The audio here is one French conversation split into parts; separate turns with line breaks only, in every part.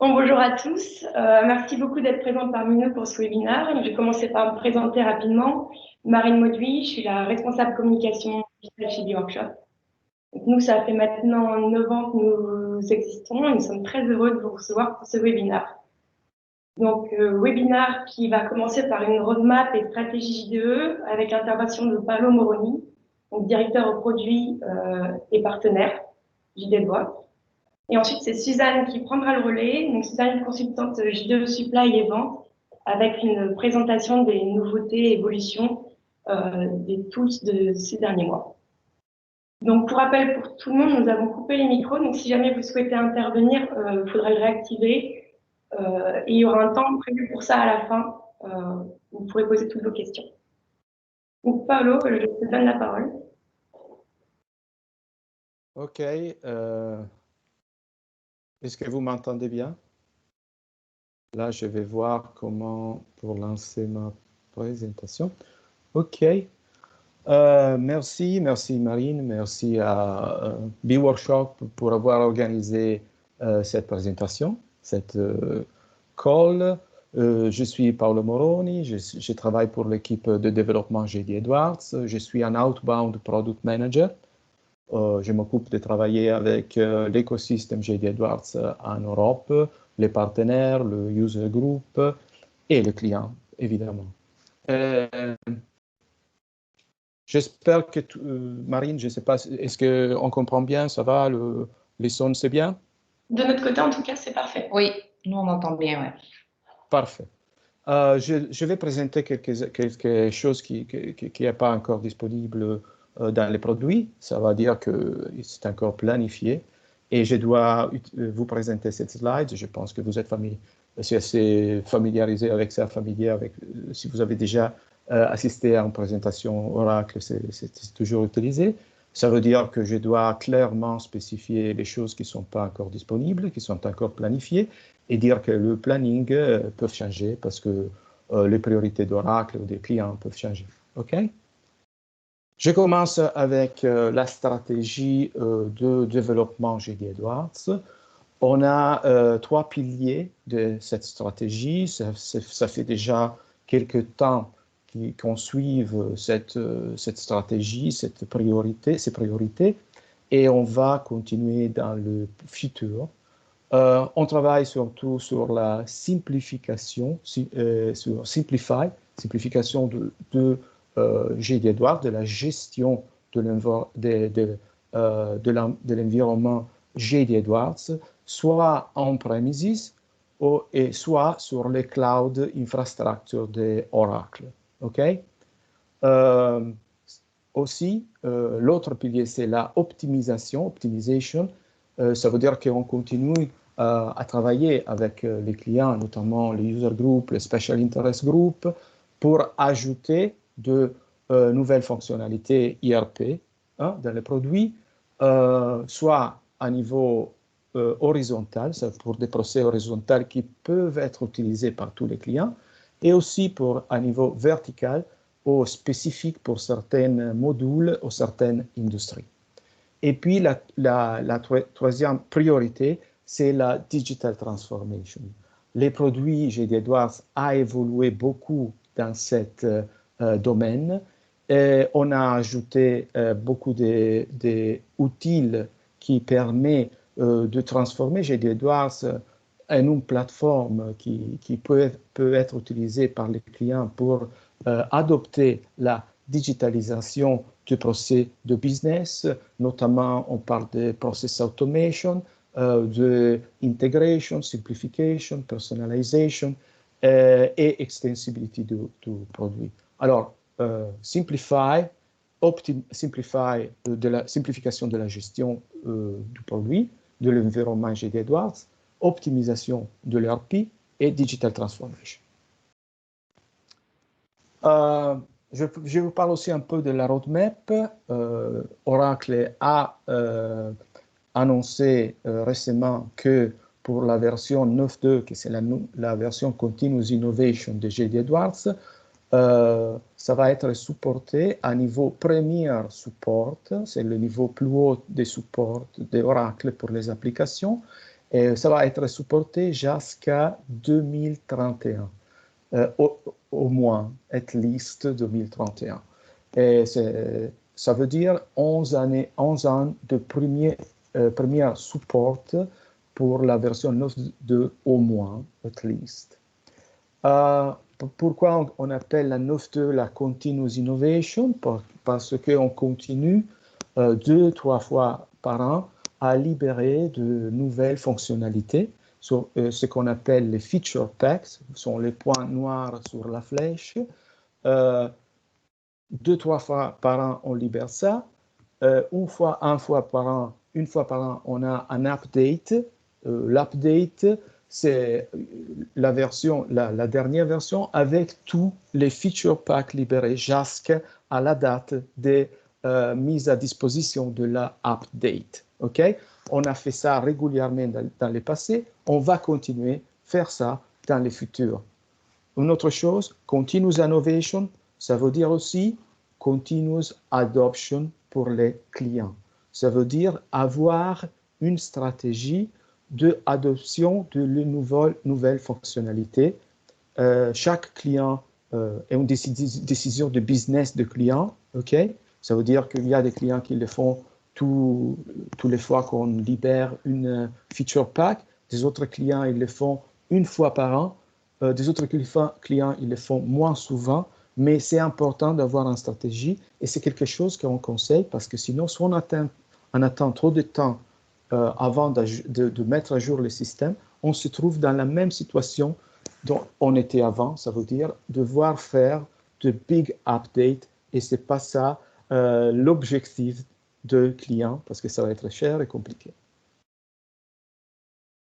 Bon, bonjour à tous. Merci beaucoup d'être présents parmi nous pour ce webinaire. Je vais commencer par me présenter rapidement. Marine Mauduit, je suis la responsable communication digitale chez BeWorkshop. Nous, ça fait maintenant 9 ans que nous existons et nous sommes très heureux de vous recevoir pour ce webinaire. Donc, webinaire qui va commencer par une roadmap et stratégie JDE avec l'intervention de Paolo Moroni, donc directeur au produit et partenaire JDE Bois. Et ensuite, c'est Suzanne qui prendra le relais. Donc, Suzanne, consultante JDE Supply et Vente, avec une présentation des nouveautés et évolutions des tools de ces derniers mois. Donc, pour rappel, pour tout le monde, nous avons coupé les micros. Donc, si jamais vous souhaitez intervenir, il faudra le réactiver. Et il y aura un temps prévu pour ça à la fin. Vous pourrez poser toutes vos questions. Donc, Paolo, je te donne la parole.
OK. Est-ce que vous m'entendez bien? Là, je vais voir comment pour lancer ma présentation. OK. Merci Marine, merci à BeWorkshop pour avoir organisé cette présentation, cette call. Je suis Paolo Moroni, je travaille pour l'équipe de développement JD Edwards. Je suis un Outbound Product Manager. Je m'occupe de travailler avec l'écosystème JD Edwards en Europe, les partenaires, le user group et le client, évidemment. J'espère que, Marine, je ne sais pas, est-ce qu'on comprend bien, ça va, les sons, c'est bien?
De notre côté, en tout cas, c'est parfait.
Oui, nous on entend bien, ouais.
Parfait. Je vais présenter quelque chose qui n'est pas encore disponible dans les produits. Ça va dire que c'est encore planifié. Et je dois vous présenter cette slide. Je pense que vous êtes assez familiarisé avec ça, si vous avez déjà assisté à une présentation Oracle, c'est toujours utilisé. Ça veut dire que je dois clairement spécifier les choses qui ne sont pas encore disponibles, qui sont encore planifiées, et dire que le planning peut changer parce que les priorités d'Oracle ou des clients peuvent changer. OK? Je commence avec la stratégie de développement JD Edwards. On a 3 piliers de cette stratégie. Ça fait déjà quelques temps qu'on suive cette stratégie, ces priorités, et on va continuer dans le futur. On travaille surtout sur la simplification, sur simplification de JD Edwards, de la gestion de l'environnement JD Edwards, soit on-premises et soit sur les cloud infrastructures de Oracle. Okay? Aussi, l'autre pilier, c'est la optimisation. Ça veut dire qu'on continue à travailler avec les clients, notamment les user groups, les special interest groups, pour ajouter de nouvelles fonctionnalités IRP dans les produits, soit à niveau horizontal, pour des procès horizontaux qui peuvent être utilisés par tous les clients, et aussi à niveau vertical ou spécifique pour certains modules ou certaines industries. Et puis, la troisième priorité, c'est la digital transformation. Les produits JD Edwards ont évolué beaucoup dans cet domaine. Et on a ajouté beaucoup d'outils qui permettent de transformer JD Edwards en une plateforme qui peut être utilisée par les clients pour adopter la digitalisation du procès de business, notamment on parle de process automation, de integration, simplification, personalization et extensibility du produit. Alors, simplification de la gestion du produit, de l'environnement JD Edwards, optimisation de l'ERP et digital transformation. Je vous parle aussi un peu de la roadmap. Oracle a annoncé récemment que pour la version 9.2, qui c'est la version Continuous Innovation de JD Edwards, ça va être supporté à niveau Premier Support, c'est le niveau plus haut des supports d'Oracle pour les applications. Et ça va être supporté jusqu'à 2031, au moins, at least 2031. Et ça veut dire 11 ans de premier support pour la version 9.2 au moins, at least. Pourquoi on appelle la 9.2 la Continuous Innovation? Parce qu'on continue 2-3 fois par an à libérer de nouvelles fonctionnalités, ce qu'on appelle les feature packs, ce sont les points noirs sur la flèche. 2-3 fois par an, on libère ça. Une fois par an, on a un update. L'update, c'est la dernière version avec tous les feature packs libérés jusqu'à la date de mise à disposition de la update. Okay? On a fait ça régulièrement dans le passé. On va continuer à faire ça dans le futur. Une autre chose, continuous innovation, ça veut dire aussi continuous adoption pour les clients. Ça veut dire avoir une stratégie d'adoption de nouvelles fonctionnalités. Chaque client est une décision de business de client. Okay? Ça veut dire qu'il y a des clients qui le font tous les fois qu'on libère une feature pack. Des autres clients, ils le font une fois par an. Des autres clients, ils le font moins souvent. Mais c'est important d'avoir une stratégie et c'est quelque chose qu'on conseille parce que sinon, si on attend trop de temps avant de mettre à jour le système, on se trouve dans la même situation dont on était avant, ça veut dire devoir faire de big updates et ce n'est pas ça l'objectif de client parce que ça va être cher et compliqué.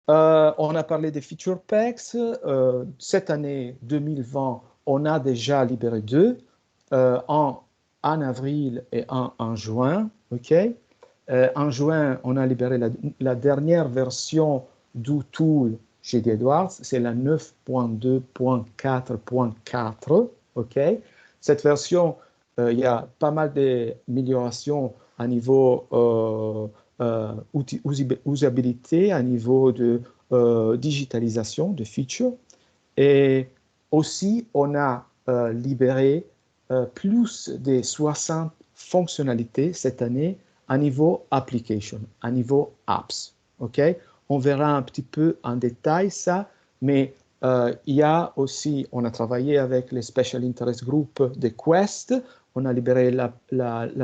On a parlé des feature packs. Cette année 2020, on a déjà libéré 2, en avril et en juin. Okay? En juin, on a libéré la dernière version du tool GD Edwards, c'est la 9.2.4.4. Okay? Cette version, il y a pas mal d'améliorations à niveau usabilité, à niveau de digitalisation de features. Et aussi, on a libéré plus de 60 fonctionnalités cette année à niveau application, à niveau apps. Okay? On verra un petit peu en détail ça, mais il y a aussi, on a travaillé avec les Special Interest Group de Quest, on a libéré la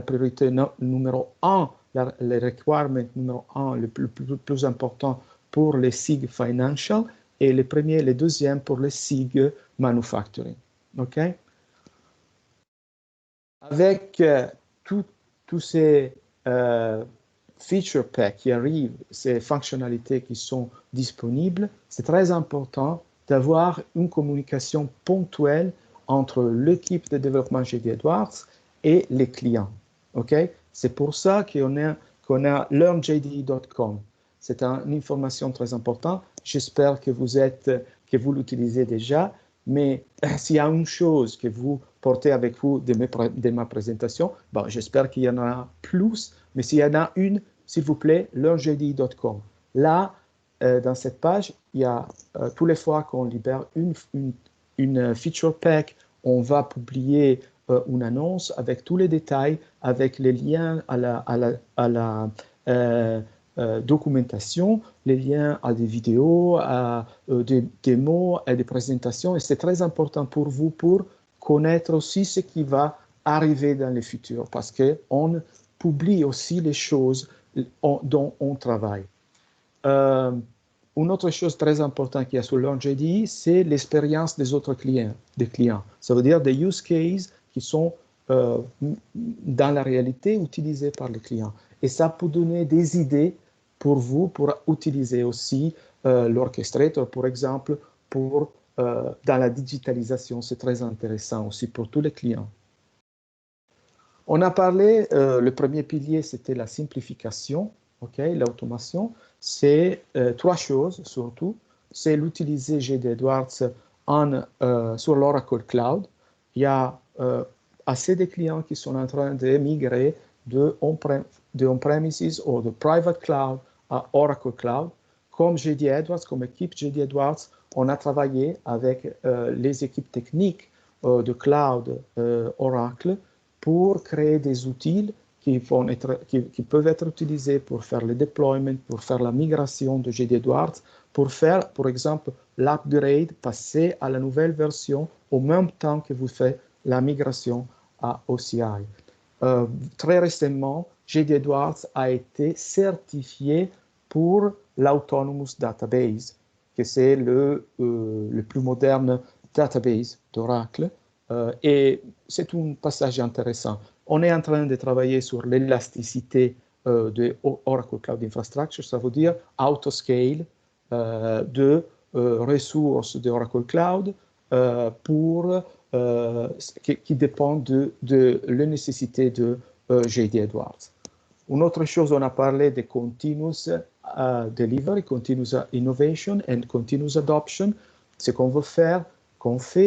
priorité numéro 1, les requirements numéro 1, le plus important pour les SIG Financial, et les deuxièmes pour les SIG Manufacturing. Okay? Avec tous ces feature packs qui arrivent, ces fonctionnalités qui sont disponibles, c'est très important d'avoir une communication ponctuelle entre l'équipe de développement GD Edwards et les clients. Okay? C'est pour ça qu'on a learnjd.com. C'est une information très importante. J'espère que vous l'utilisez déjà, mais s'il y a une chose que vous portez avec vous de ma présentation, bon, j'espère qu'il y en a plus, mais s'il y en a une, s'il vous plaît, learnjd.com. Là, dans cette page, il y a tous les fois qu'on libère une feature pack, on va publier une annonce avec tous les détails, avec les liens à la documentation, les liens à des vidéos, à des démos, à des présentations. Et c'est très important pour vous pour connaître aussi ce qui va arriver dans le futur parce qu'on publie aussi les choses dont on travaille. Une autre chose très importante qu'il y a sur LearnJD, c'est l'expérience des autres clients. Ça veut dire des use cases qui sont dans la réalité utilisés par les clients. Et ça peut donner des idées pour vous, pour utiliser aussi l'orchestrator, par exemple, dans la digitalisation. C'est très intéressant aussi pour tous les clients. On a parlé, le premier pilier, c'était la simplification, okay, l'automation. C'est 3 choses surtout. C'est l'utiliser GD Edwards sur l'Oracle Cloud. Il y a assez de clients qui sont en train de migrer de on-premises ou de private cloud à Oracle Cloud. comme JD Edwards, comme équipe JD Edwards, on a travaillé avec les équipes techniques de cloud Oracle pour créer des outils qui peuvent être utilisés pour faire le deployment, pour faire la migration de JD Edwards, pour faire, par exemple, l'upgrade, passer à la nouvelle version au même temps que vous faites la migration à OCI. Très récemment, JD Edwards a été certifié pour l'Autonomous Database, que c'est le plus moderne database d'Oracle. Et c'est un passage intéressant. On est en train de travailler sur l'élasticité de Oracle Cloud Infrastructure, ça veut dire autoscale de ressources de Oracle Cloud qui dépend de la nécessité de JD Edwards. Une autre chose, on a parlé de continuous delivery, continuous innovation and continuous adoption. Ce qu'on veut faire,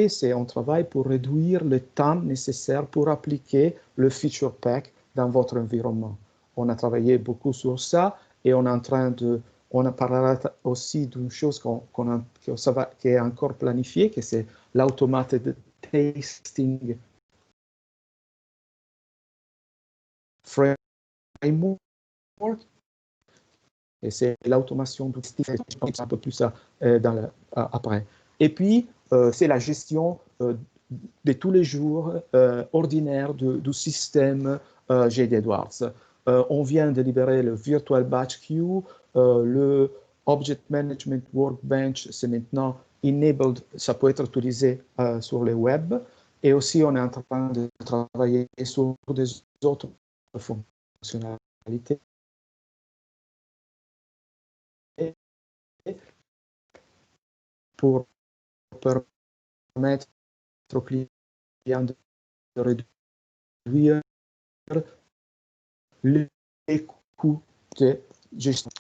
c'est on travaille pour réduire le temps nécessaire pour appliquer le feature pack dans votre environnement. On a travaillé beaucoup sur ça et on est en train de, on parlera aussi d'une chose qui est encore planifiée, que c'est l'automated testing framework. Et c'est l'automation d'outils, un peu plus ça après. Et puis, c'est la gestion de tous les jours ordinaire du système JD Edwards. On vient de libérer le Virtual Batch Queue, le Object Management Workbench, c'est maintenant enabled, ça peut être utilisé sur le web. Et aussi, on est en train de travailler sur des autres fonctionnalités pour permettre aux clients de réduire les coûts de gestion.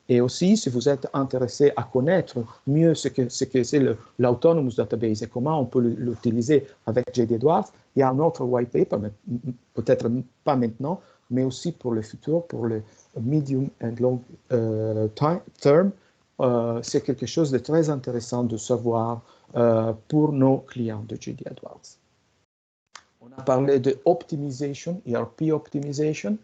Et aussi, si vous êtes intéressé à connaître mieux ce que c'est l'Autonomous Database et comment on peut l'utiliser avec JD Edwards, il y a un autre white paper, peut-être pas maintenant, mais aussi pour le futur, pour le medium and long term. C'est quelque chose de très intéressant de savoir pour nos clients de JD Edwards. On a parlé de optimisation, ERP optimization.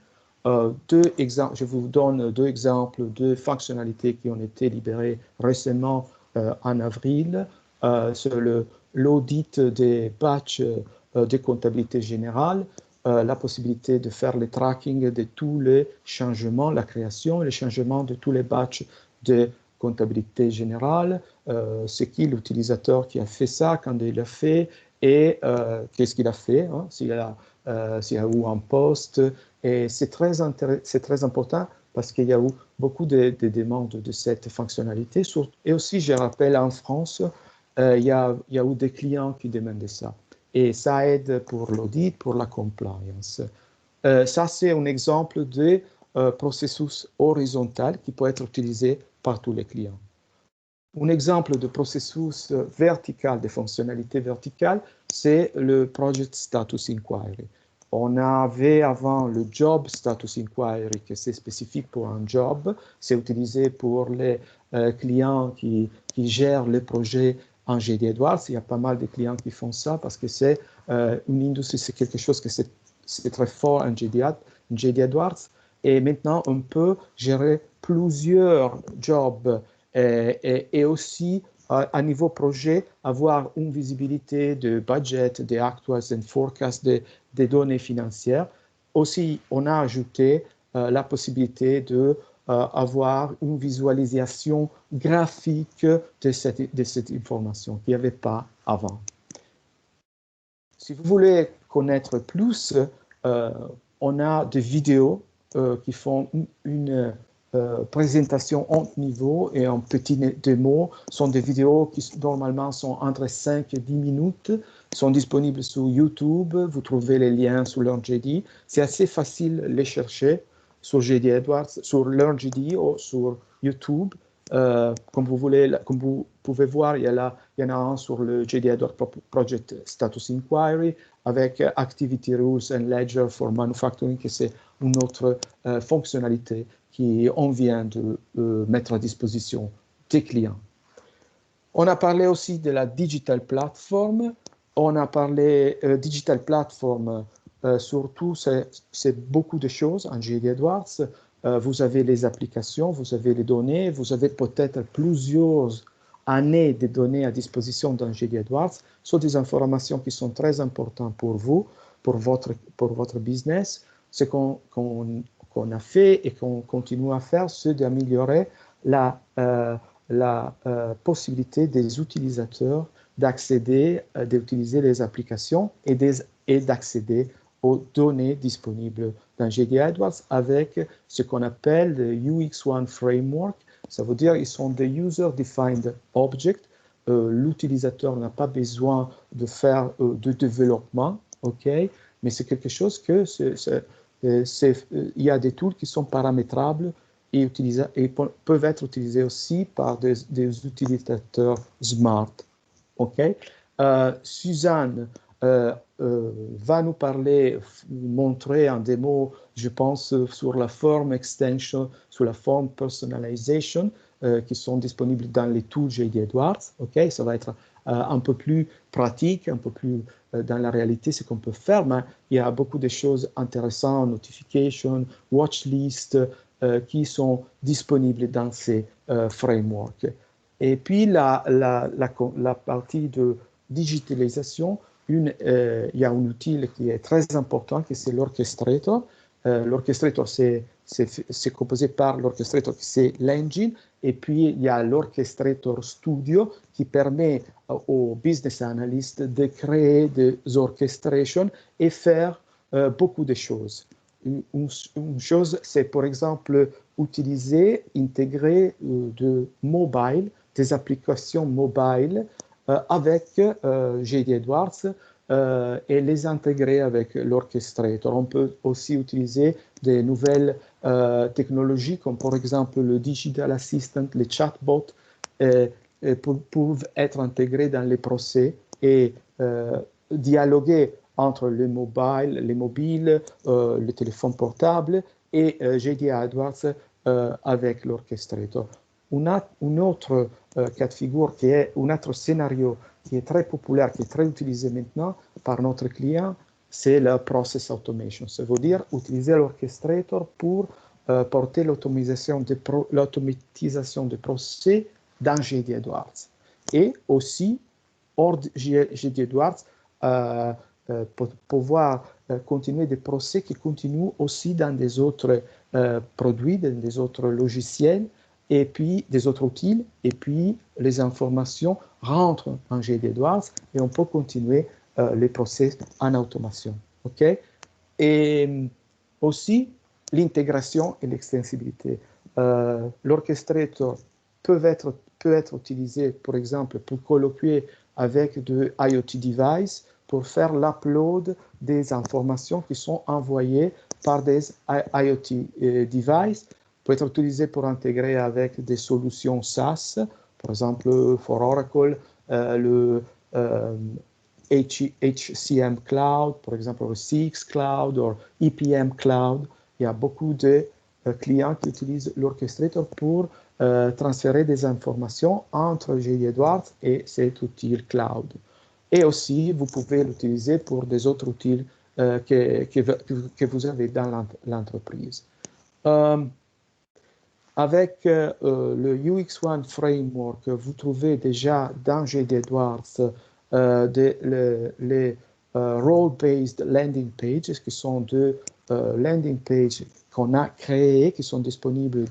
Je vous donne deux exemples de fonctionnalités qui ont été libérées récemment en avril. C'est l'audit des batchs de comptabilité générale, la possibilité de faire le tracking de tous les changements, la création et le changement de tous les batchs de comptabilité générale. C'est qui l'utilisateur qui a fait ça, quand il l'a fait et qu'est-ce qu'il a fait, hein, s'il y a eu un poste. Et c'est très important parce qu'il y a eu beaucoup de demandes de cette fonctionnalité. Et aussi, je rappelle, en France, il y a eu des clients qui demandaient ça. Et ça aide pour l'audit, pour la compliance. Ça, c'est un exemple de processus horizontal qui peut être utilisé par tous les clients. Un exemple de processus vertical, de fonctionnalité verticale, c'est le Project Status Inquiry. On avait avant le Job Status Inquiry, que c'est spécifique pour un job. C'est utilisé pour les clients qui gèrent les projets en JD Edwards. Il y a pas mal de clients qui font ça parce que c'est une industrie, c'est quelque chose que c'est très fort en JD Edwards. Et maintenant, on peut gérer plusieurs jobs et aussi, à niveau projet, avoir une visibilité de budget, des actuals and forecasts, des données financières. Aussi, on a ajouté la possibilité d'avoir une visualisation graphique de cette information qu'il n'y avait pas avant. Si vous voulez connaître plus, on a des vidéos qui font une présentation en niveau et en petit démo. Sont des vidéos qui normalement sont entre 5 et 10 minutes, sont disponibles sur YouTube. Vous trouvez les liens sur LearnJD. C'est assez facile de les chercher sur JD Edwards, sur LearnJD ou sur YouTube. Comme vous pouvez voir, il y en a un sur le JD Edwards Project Status Inquiry avec Activity Rules and Ledger for Manufacturing, que c'est une autre fonctionnalité qu'on vient de mettre à disposition des clients. On a parlé aussi de la Digital Platform. On a parlé Digital Platform, surtout, c'est beaucoup de choses en JD Edwards. Vous avez les applications, vous avez les données, vous avez peut-être plusieurs années de données à disposition dans JD Edwards. Ce sont des informations qui sont très importantes pour vous, pour votre business. Ce qu'on a fait et qu'on continue à faire, c'est d'améliorer la possibilité des utilisateurs d'accéder, d'utiliser les applications et d'accéder aux données disponibles dans JD Edwards avec ce qu'on appelle le UX1 Framework. Ça veut dire qu'ils sont des User-Defined Objects. L'utilisateur n'a pas besoin de faire de développement, ok? Mais c'est quelque chose que il y a des tools qui sont paramétrables et peuvent être utilisés aussi par des utilisateurs smart. Okay? Suzanne va nous parler, montrer en démo, je pense, sur la form extension, sur la form personalization, qui sont disponibles dans les tools JD Edwards. Okay? Ça va être un peu plus pratique, un peu plus dans la réalité, ce qu'on peut faire, mais il y a beaucoup de choses intéressantes, notification, watch list, qui sont disponibles dans ces frameworks. Et puis, la partie de digitalisation, il y a un outil qui est très important, qui c'est l'Orchestrator. L'Orchestrator, c'est composé par l'Orchestrator, c'est l'engine, et puis il y a l'Orchestrator Studio qui permet aux business analysts de créer des orchestrations et faire beaucoup de choses. Une chose, c'est par exemple utiliser, intégrer des applications mobiles avec JD Edwards et les intégrer avec l'Orchestrator. On peut aussi utiliser des nouvelles technologies comme par exemple le Digital Assistant, les chatbots, peuvent être intégrés dans les procès et dialoguer entre les mobiles, le téléphone portable et JD Edwards avec l'Orchestrator. Un autre cas de figure qui est un autre scénario qui est très populaire, qui est très utilisé maintenant par notre client, c'est la Process Automation. Ça veut dire utiliser l'Orchestrator pour porter l'automatisation des procès dans JD Edwards. Et aussi, hors JD Edwards, pour pouvoir continuer des procès qui continuent aussi dans des autres produits, dans des autres logiciels, et puis des autres outils, et puis les informations rentrent en JD Edwards et on peut continuer les process en automation. Okay? Et aussi l'intégration et l'extensibilité. L'Orchestrator peut être utilisé, par exemple, pour colloquer avec de IoT devices, pour faire l'upload des informations qui sont envoyées par des IoT devices, peut être utilisé pour intégrer avec des solutions SaaS, par exemple, pour Oracle, le HCM Cloud, par exemple, le CX Cloud ou EPM Cloud. Il y a beaucoup de clients qui utilisent l'Orchestrator pour transférer des informations entre JD Edwards et cet outil cloud. Et aussi, vous pouvez l'utiliser pour des autres outils que vous avez dans l'entreprise. Avec le UX1 Framework, vous trouvez déjà dans JD Edwards les role-based landing pages, qui sont deux landing pages qu'on a créées, qui sont disponibles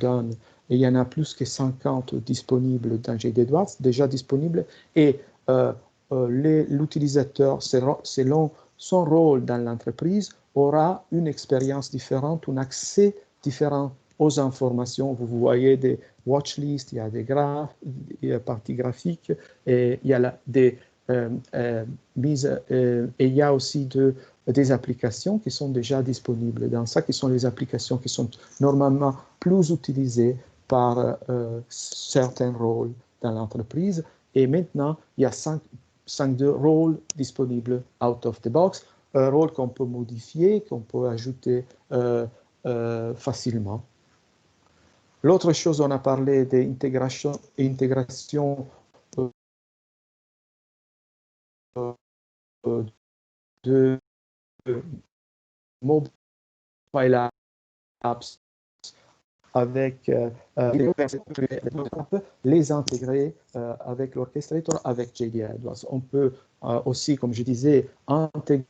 il y en a plus que 50 disponibles dans JD Edwards, déjà disponibles, et l'utilisateur, selon son rôle dans l'entreprise, aura une expérience différente, un accès différent aux informations. Vous voyez des watch lists, il y a des graphes, il y a partie graphique, et il y a des mises, et il y a aussi des applications qui sont déjà disponibles. Dans ça, qui sont les applications qui sont normalement plus utilisées par certains rôles dans l'entreprise. Et maintenant, il y a 5 rôles disponibles out of the box, un rôle qu'on peut modifier, qu'on peut ajouter facilement. L'autre chose, on a parlé d'intégration de mobile apps avec les intégrer avec l'orchestrator, avec JD Edwards. On peut aussi, comme je disais, intégrer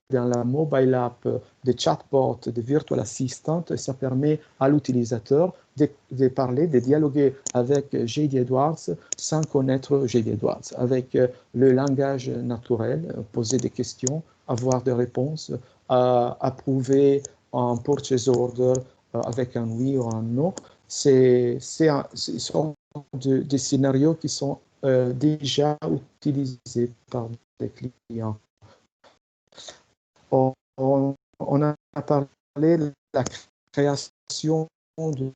dans la mobile app des chatbots, des virtual assistants, et ça permet à l'utilisateur de parler, de dialoguer avec JD Edwards sans connaître JD Edwards, avec le langage naturel, poser des questions, avoir des réponses, approuver un purchase order avec un oui ou un non. Ce sont des scénarios qui sont déjà utilisés par des clients. On a parlé de la création de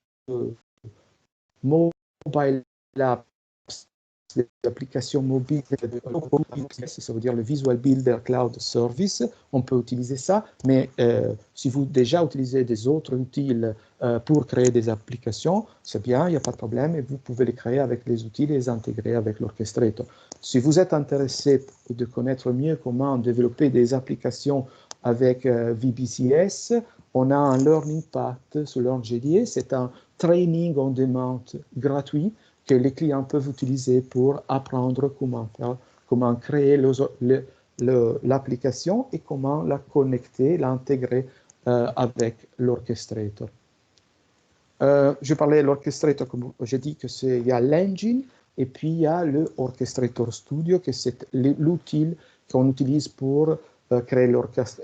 mobile apps, des applications mobiles, ça veut dire le Visual Builder Cloud Service. On peut utiliser ça, mais si vous déjà utilisez des autres outils pour créer des applications, c'est bien, il n'y a pas de problème, et vous pouvez les créer avec les outils et les intégrer avec l'orchestrator. Si vous êtes intéressé de connaître mieux comment développer des applications avec VBCS, on a un Learning Path sur LearnJDA, c'est un training on demand gratuit que les clients peuvent utiliser pour apprendre comment créer l'application et comment la connecter, l'intégrer avec l'orchestrator. Je parlais de l'orchestrator, comme j'ai dit, il y a l'engine et puis il y a le Orchestrator Studio, que c'est l'outil qu'on utilise pour créer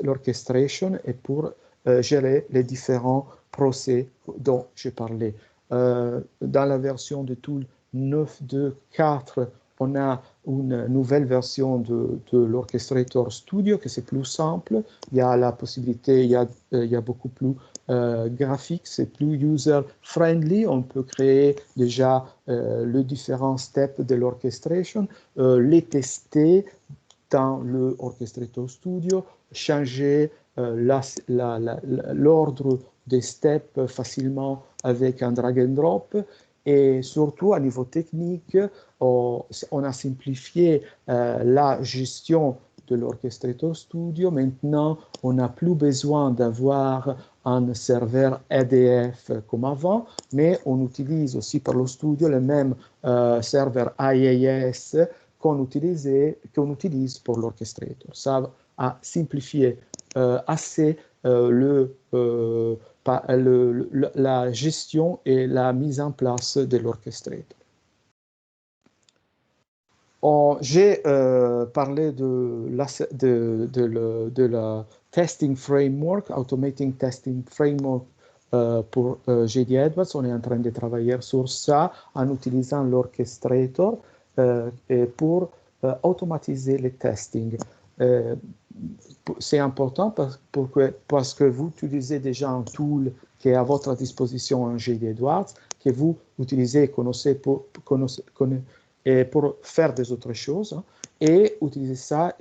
l'orchestration et pour gérer les différents procès dont je parlais. Dans la version de Tool 9.2.4, on a une nouvelle version de l'Orchestrator Studio, que c'est plus simple. Il y a la possibilité, il y a beaucoup plus graphique, c'est plus user-friendly. On peut créer déjà les différents steps de l'orchestration, les tester dans le Orchestrator Studio, changer l'ordre des steps facilement avec un drag and drop. Et surtout, à niveau technique, on a simplifié la gestion de l'Orchestrator Studio. Maintenant, on n'a plus besoin d'avoir un serveur EDF comme avant, mais on utilise aussi par le studio le même serveur IaaS qu'on utilise pour l'Orchestrator. Ça a simplifié assez la gestion et la mise en place de l'Orchestrator. J'ai parlé de la testing framework, automating testing framework pour JD Edwards. On est en train de travailler sur ça en utilisant l'Orchestrator pour automatiser les testing. C'est important parce que vous utilisez déjà un tool qui est à votre disposition en JD Edwards, que vous utilisez et connaissez pour faire des autres choses, et utiliser ça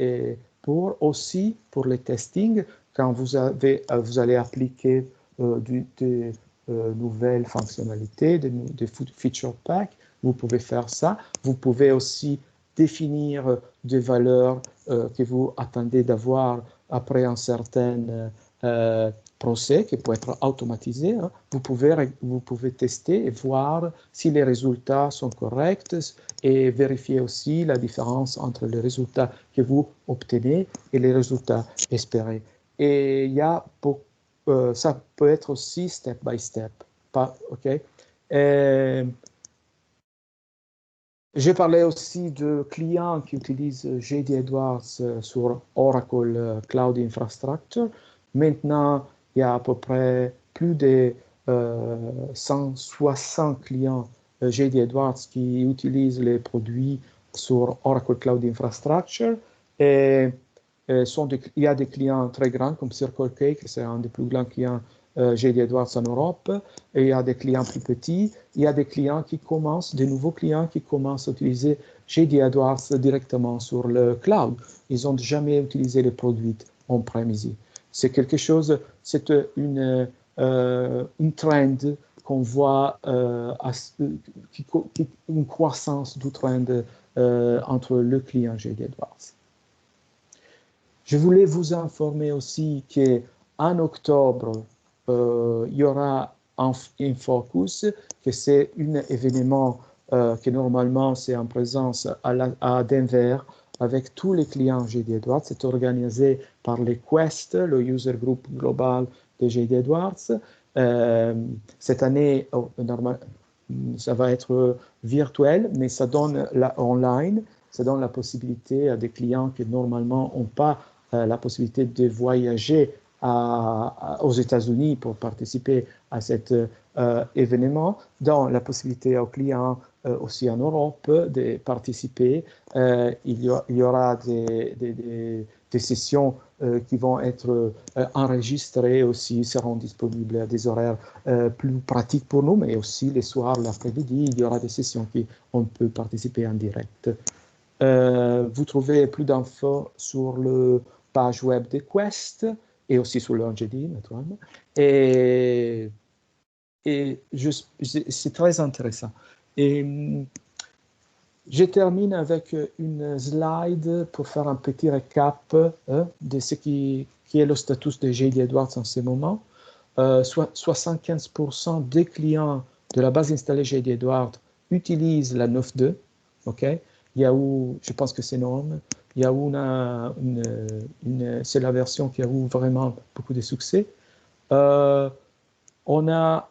aussi pour les testing quand vous allez appliquer des nouvelles fonctionnalités, des feature packs. Vous pouvez faire ça. Vous pouvez aussi définir des valeurs que vous attendez d'avoir après un certain procès qui peut être automatisé. Vous pouvez tester et voir si les résultats sont corrects et vérifier aussi la différence entre les résultats que vous obtenez et les résultats espérés. Et il y a ça peut être aussi step by step. OK? J'ai parlé aussi de clients qui utilisent JD Edwards sur Oracle Cloud Infrastructure. Maintenant, il y a à peu près plus de 160 clients JD Edwards qui utilisent les produits sur Oracle Cloud Infrastructure. Et il y a des clients très grands comme Circle K, c'est un des plus grands clients JD Edwards en Europe, et il y a des clients plus petits, il y a des clients des nouveaux clients qui commencent à utiliser JD Edwards directement sur le cloud. Ils n'ont jamais utilisé les produits on-premise. C'est quelque chose, c'est une trend qu'on voit une croissance du trend entre le client JD Edwards. Je voulais vous informer aussi qu'en octobre, il y aura un focus, que c'est un événement que normalement c'est en présence à Denver avec tous les clients JD Edwards. C'est organisé par les Quest, le user group global de JD Edwards. Cette année, ça va être virtuel, mais ça donne online, ça donne la possibilité à des clients qui normalement n'ont pas la possibilité de voyager aux États-Unis pour participer à cet événement, donne la possibilité aux clients aussi en Europe de participer. Il y aura des sessions qui vont être enregistrées aussi, seront disponibles à des horaires plus pratiques pour nous, mais aussi les soirs, l'après-midi, il y aura des sessions qui on peut participer en direct. Vous trouvez plus d'infos sur la page web de Quest et aussi sur le LinkedIn, naturellement. Et c'est très intéressant. Et je termine avec une slide pour faire un petit récap de ce qui est le status de JD Edwards en ce moment. 75% des clients de la base installée JD Edwards utilisent la 9.2. Okay? Il y a eu, je pense que c'est énorme, il y a eu c'est la version qui a eu vraiment beaucoup de succès. On a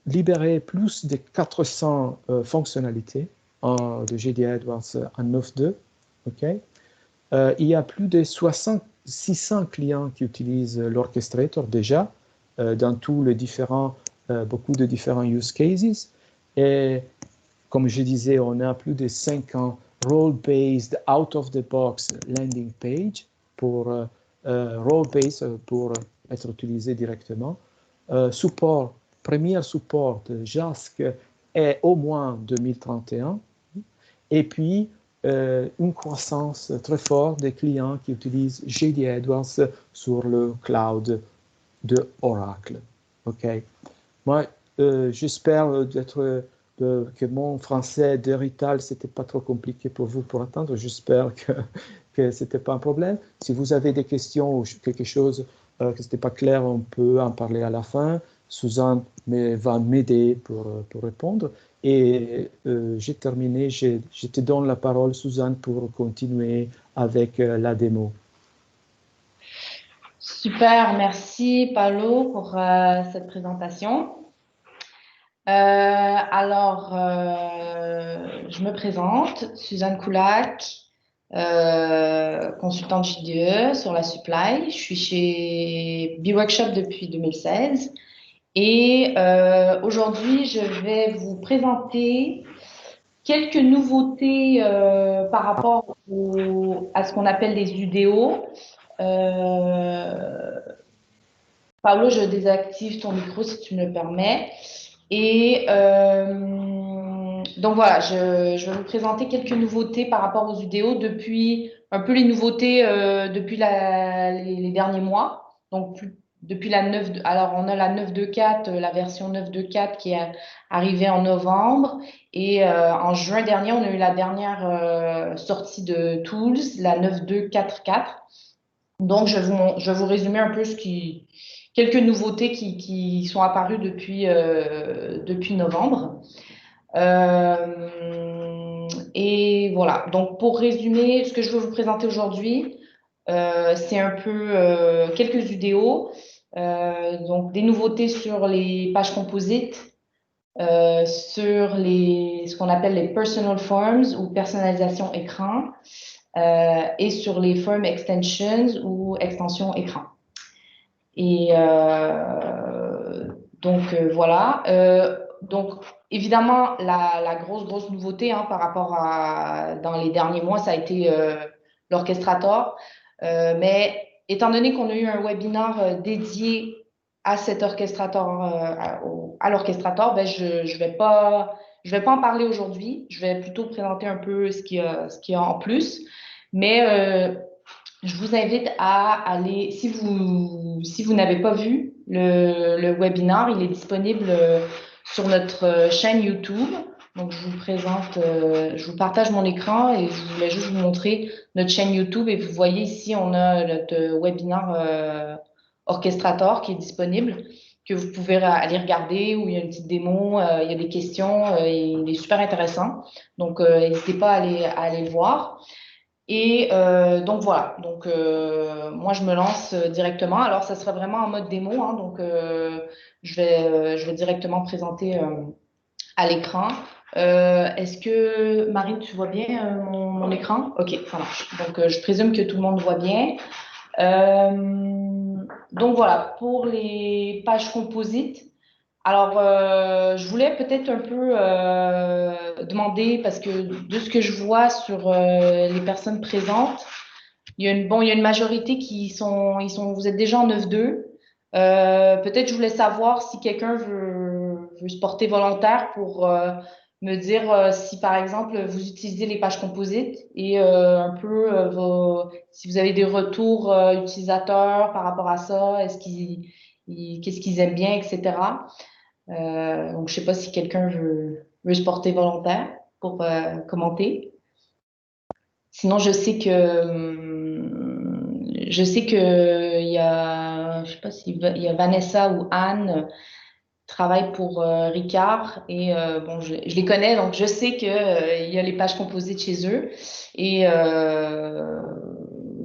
libéré plus de 400 fonctionnalités de JD Edwards en 9.2. Okay? Il y a plus de 600 clients qui utilisent l'orchestrator déjà dans tous les beaucoup de différents use cases. Et comme je disais, on a plus de 50 role-based out-of-the-box landing page pour role-based pour être utilisé directement. Support, premier support JASK est au moins 2031. Et puis, une croissance très forte des clients qui utilisent JD Edwards sur le cloud de Oracle. Okay? Moi, j'espère que mon français de Rital, ce n'était pas trop compliqué pour vous pour attendre. J'espère que ce n'était pas un problème. Si vous avez des questions ou quelque chose que ce n'était pas clair, on peut en parler à la fin. Suzanne va m'aider pour répondre. Et j'ai terminé. Je te donne la parole, Suzanne, pour continuer avec la démo.
Super, merci Paolo pour cette présentation. Alors, je me présente, Suzanne Koulak, consultante JDE sur la supply. Je suis chez B-Workshop depuis 2016 et aujourd'hui, je vais vous présenter quelques nouveautés par rapport à ce qu'on appelle les UDO. Paolo, je désactive ton micro si tu me le permets. Et donc voilà, je vais vous présenter quelques nouveautés par rapport aux UDO depuis un peu les nouveautés depuis les derniers mois. Donc depuis la 9, alors on a la 9.2.4, la version 9.2.4 qui est arrivée en novembre. Et en juin dernier, on a eu la dernière sortie de Tools, la 9.2.4.4. Donc je vais vous résumer un peu quelques nouveautés qui sont apparues depuis novembre. Et voilà, donc pour résumer, ce que je veux vous présenter aujourd'hui, c'est un peu quelques UDO, donc des nouveautés sur les pages composites, sur ce qu'on appelle les personal forms ou personnalisation écran, et sur les form extensions ou extensions écran. Et donc voilà. Donc évidemment, la grosse nouveauté par rapport dans les derniers mois, ça a été l'orchestrator. Mais étant donné qu'on a eu un webinaire dédié à cet orchestrator, à l'orchestrator, ben, je vais pas en parler aujourd'hui. Je vais plutôt présenter un peu ce qu'il y a en plus. Mais je vous invite à aller, si vous n'avez pas vu le webinaire, il est disponible sur notre chaîne YouTube. Donc, je vous présente, je vous partage mon écran et je voulais juste vous montrer notre chaîne YouTube. Et vous voyez ici, on a notre webinaire Orchestrator qui est disponible, que vous pouvez aller regarder, où il y a une petite démo, il y a des questions, et il est super intéressant. Donc, n'hésitez pas à aller le voir. Et donc voilà, donc moi je me lance directement. Alors ça sera vraiment en mode démo, hein, donc je vais directement présenter à l'écran. Est-ce que Marine, tu vois bien mon écran? Ok, ça marche. Donc je présume que tout le monde voit bien. Donc voilà, pour les pages composites. Alors, je voulais peut-être un peu demander, parce que de ce que je vois sur les personnes présentes, il y a une majorité vous êtes déjà en 9-2. Peut-être je voulais savoir si quelqu'un veut se porter volontaire pour me dire si, par exemple, vous utilisez les pages composites et un peu si vous avez des retours utilisateurs par rapport à ça, qu'est-ce qu'ils aiment bien, etc. Donc, je ne sais pas si quelqu'un veut se porter volontaire pour commenter. Sinon, je sais que il y a, je sais pas s'il il y a Vanessa ou Anne travaillent pour Ricard et bon, je les connais, donc je sais que il y a les pages composites chez eux et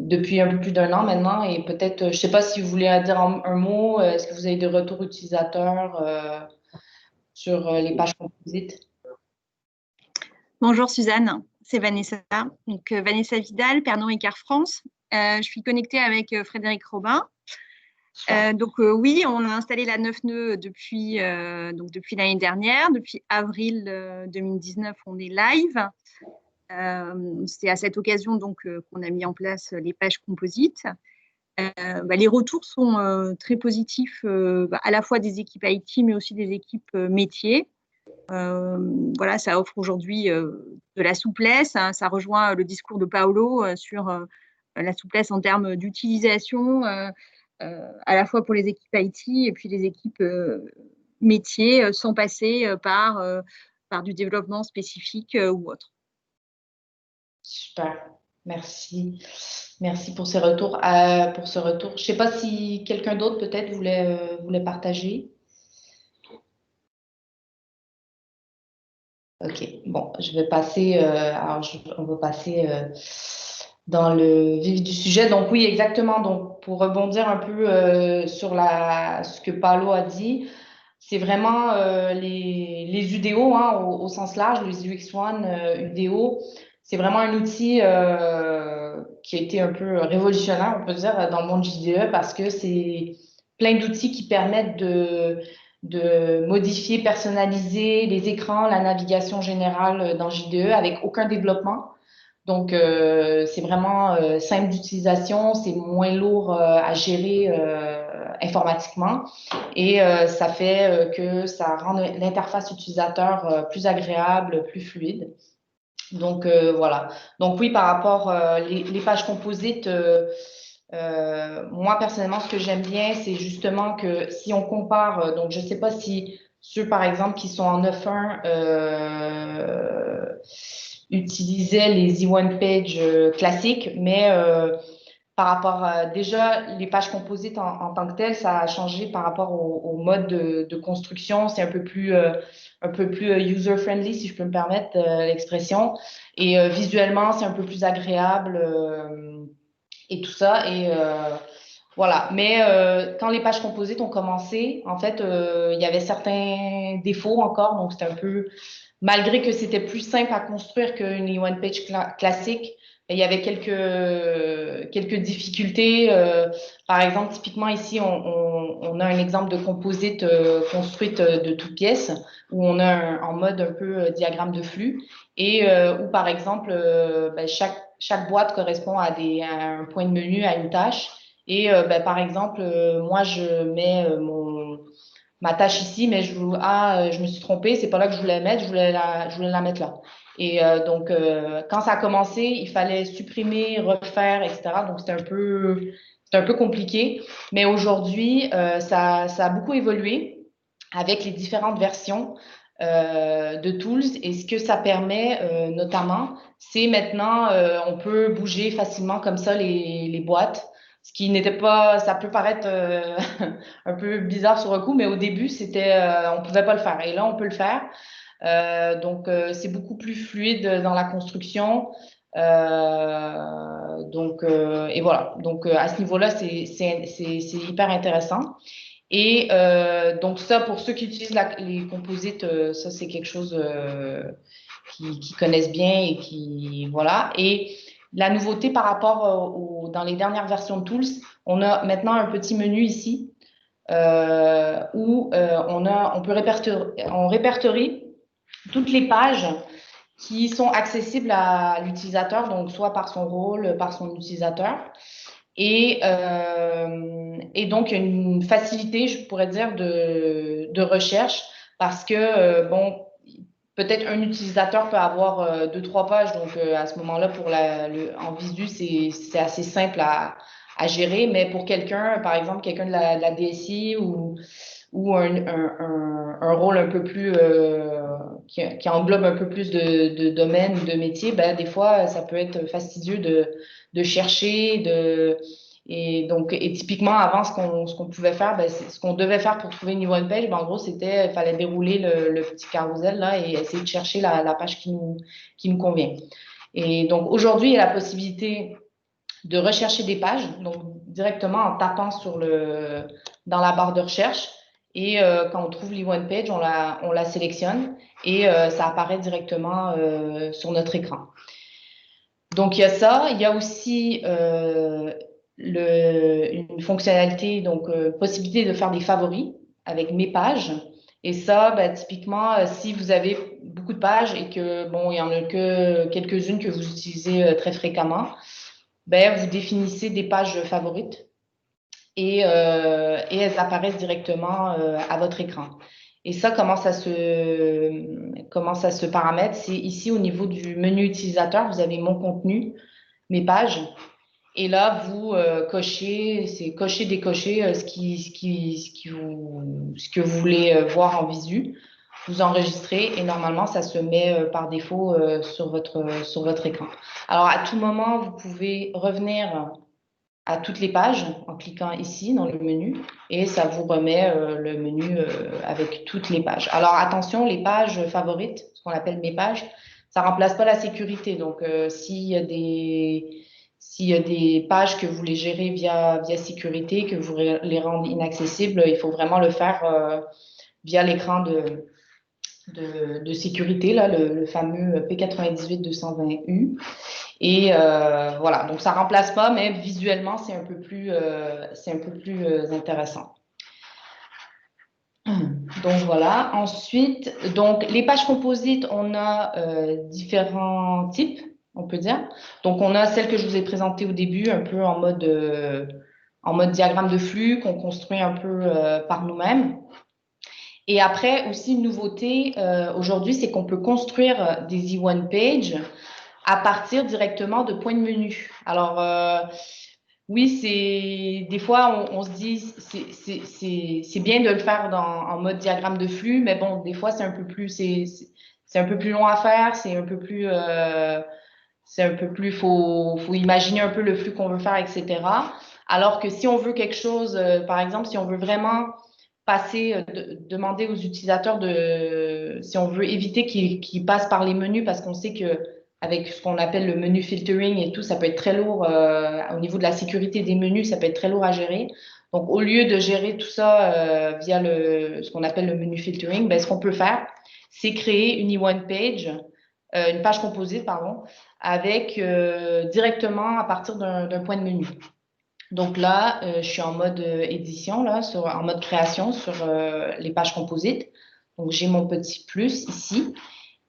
depuis un peu plus d'un an maintenant et peut-être, je sais pas si vous voulez dire un mot, est-ce que vous avez des retours utilisateurs sur les pages composites?
Bonjour Suzanne, c'est Vanessa. Donc, Vanessa Vidal, Pernod Ricard France. Je suis connectée avec Frédéric Robin. Oui, on a installé la 9 nœuds depuis l'année dernière. Depuis avril 2019, on est live. C'est à cette occasion qu'on a mis en place les pages composites. Les retours sont très positifs, à la fois des équipes IT, mais aussi des équipes métiers. Voilà, ça offre aujourd'hui de la souplesse, hein, ça rejoint le discours de Paolo sur la souplesse en termes d'utilisation, à la fois pour les équipes IT et puis les équipes métiers, sans passer par du développement spécifique ou autre.
Super, merci. Merci pour ces retours. Je ne sais pas si quelqu'un d'autre peut-être voulait partager. Ok, bon, je vais passer, on va passer dans le vif du sujet. Donc oui, exactement. Donc pour rebondir un peu sur ce que Paolo a dit, c'est vraiment les UDO hein, au sens large, les UX1 UDO. C'est vraiment un outil qui a été un peu révolutionnaire, on peut dire, dans le monde JDE parce que c'est plein d'outils qui permettent de modifier, personnaliser les écrans, la navigation générale dans JDE avec aucun développement. Donc, c'est vraiment simple d'utilisation, c'est moins lourd à gérer informatiquement et ça fait que ça rend l'interface utilisateur plus agréable, plus fluide. Donc, voilà. Donc, oui, par rapport les pages composites, moi, personnellement, ce que j'aime bien, c'est justement que si on compare, donc je ne sais pas si ceux, par exemple, qui sont en 9.1 utilisaient les E1 Page classiques, mais par rapport à déjà les pages composites en tant que telles, ça a changé par rapport au mode de construction. C'est un peu plus user-friendly, si je peux me permettre l'expression. Et visuellement, c'est un peu plus agréable et tout ça. Et voilà. Mais quand les pages composites ont commencé, en fait, il y avait certains défauts encore. Donc, c'était un peu, malgré que c'était plus simple à construire qu'une E1 Page classique, il y avait quelques difficultés. Par exemple, typiquement ici, on a un exemple de composite construite de toutes pièces où on a en mode un peu diagramme de flux et où, par exemple, chaque boîte correspond à un point de menu, à une tâche. Et par exemple, moi, je mets ma tâche ici, mais je me suis trompée, c'est pas là que je voulais mettre, je voulais la mettre là. Et donc, quand ça a commencé, il fallait supprimer, refaire, etc. Donc, c'était un peu compliqué. Mais aujourd'hui, ça a beaucoup évolué. avec les différentes versions de Tools. Et ce que ça permet notamment, c'est maintenant, on peut bouger facilement comme ça les boîtes. Ce qui n'était pas, ça peut paraître un peu bizarre sur le coup, mais au début, on pouvait pas le faire. Et là, on peut le faire. Donc, c'est beaucoup plus fluide dans la construction. Et voilà. Donc, à ce niveau-là, c'est hyper intéressant. Et donc, ça, pour ceux qui utilisent les composites, ça, c'est quelque chose qui connaissent bien et qui, voilà. Et la nouveauté par rapport dans les dernières versions de Tools, on a maintenant un petit menu ici où on répertorie toutes les pages qui sont accessibles à l'utilisateur, donc soit par son rôle, par son utilisateur. Et donc, il y a une facilité, je pourrais dire, de recherche parce que, bon, peut-être un utilisateur peut avoir 2-3 pages. Donc, à ce moment-là, en visu, c'est assez simple à gérer. Mais pour quelqu'un, par exemple, quelqu'un de la DSI ou un rôle un peu plus qui englobe un peu plus de domaines ou de métiers, ben, des fois, ça peut être fastidieux de chercher, et typiquement, avant, ce qu'on pouvait faire, ben, ce qu'on devait faire pour trouver une niveau one page, ben, en gros, il fallait dérouler le petit carrousel là, et essayer de chercher la page qui nous convient. Et donc, aujourd'hui, il y a la possibilité de rechercher des pages, donc directement en tapant dans la barre de recherche. Et quand on trouve l'e-one page, on la sélectionne et ça apparaît directement sur notre écran. Donc, il y a ça. Il y a aussi une fonctionnalité, donc possibilité de faire des favoris avec mes pages. Et ça, ben, typiquement, si vous avez beaucoup de pages et que, bon, il n'y en a que quelques-unes que vous utilisez très fréquemment, ben, vous définissez des pages favorites et elles apparaissent directement à votre écran. Et ça, comment ça se paramètre? C'est ici au niveau du menu utilisateur, vous avez mon contenu, mes pages. Et là, vous cochez, c'est cocher, décocher ce que vous voulez voir en visu. Vous enregistrez et normalement, ça se met par défaut sur votre écran. Alors, à tout moment, vous pouvez revenir à toutes les pages en cliquant ici dans le menu et ça vous remet le menu avec toutes les pages. Alors, attention, les pages favorites, ce qu'on appelle mes pages, ça ne remplace pas la sécurité. Donc, s'il y a des pages que vous voulez gérer via sécurité, que vous les rendez inaccessibles, il faut vraiment le faire via l'écran de sécurité, là, le fameux P98-220U. Et voilà, donc ça ne remplace pas, mais visuellement, c'est un peu plus intéressant. Donc voilà, ensuite, donc, les pages composites, on a différents types, on peut dire. Donc, on a celle que je vous ai présentée au début, un peu en mode diagramme de flux qu'on construit un peu par nous-mêmes. Et après, aussi une nouveauté aujourd'hui, c'est qu'on peut construire des e-one page à partir directement de points de menu. Alors, oui, des fois, on se dit c'est bien de le faire en mode diagramme de flux, mais bon, des fois, c'est un peu plus long à faire, faut imaginer un peu le flux qu'on veut faire, etc. Alors que si on veut quelque chose, par exemple, si on veut vraiment demander aux utilisateurs si on veut éviter qu'ils passent par les menus parce qu'on sait que avec ce qu'on appelle le menu filtering et tout, ça peut être très lourd au niveau de la sécurité des menus, ça peut être très lourd à gérer. Donc, au lieu de gérer tout ça via ce qu'on appelle le menu filtering, ben, ce qu'on peut faire, c'est créer une e-one page, une page composite, pardon, avec directement à partir d'un point de menu. Donc là, je suis en mode édition, là, en mode création sur les pages composites. Donc, j'ai mon petit plus ici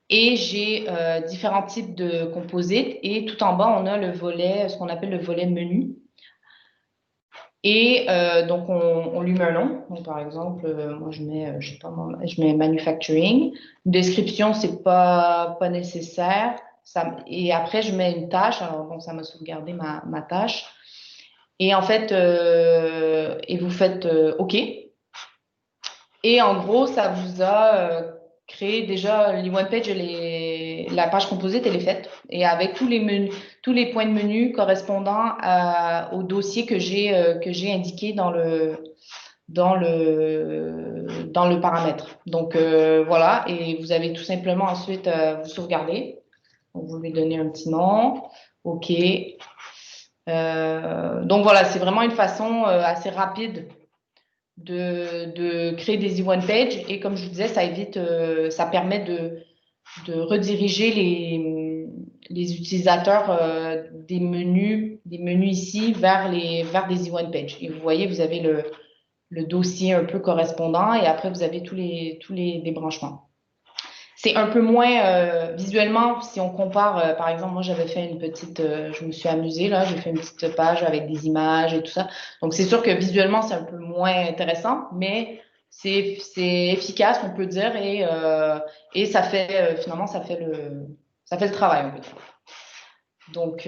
et j'ai différents types de composites. Et tout en bas, on a ce qu'on appelle le volet menu. Et donc, on lui met un nom. Donc, par exemple, moi, je mets manufacturing. Une description, c'est pas nécessaire. Et après, je mets une tâche. Alors, bon, ça m'a sauvegardé ma tâche. Et en fait, et vous faites OK. Et en gros, ça vous a créé déjà l'e-one page, la page composite, elle est faite. Et avec tous les points de menu correspondant au dossier que j'ai indiqué dans le paramètre. Donc, voilà. Et vous avez tout simplement ensuite vous sauvegarder. Donc, vous lui donnez un petit nom. OK. Donc, voilà, c'est vraiment une façon assez rapide de créer des e-one page. Et comme je vous disais, ça permet de rediriger les utilisateurs des menus ici vers des e-one page. Et vous voyez, vous avez le dossier un peu correspondant et après, vous avez tous les débranchements. C'est un peu moins visuellement, si on compare, par exemple, moi j'avais fait je me suis amusée là, j'ai fait une petite page avec des images et tout ça. Donc c'est sûr que visuellement c'est un peu moins intéressant, mais c'est efficace, on peut dire, et ça fait finalement ça fait le travail, on peut dire. Donc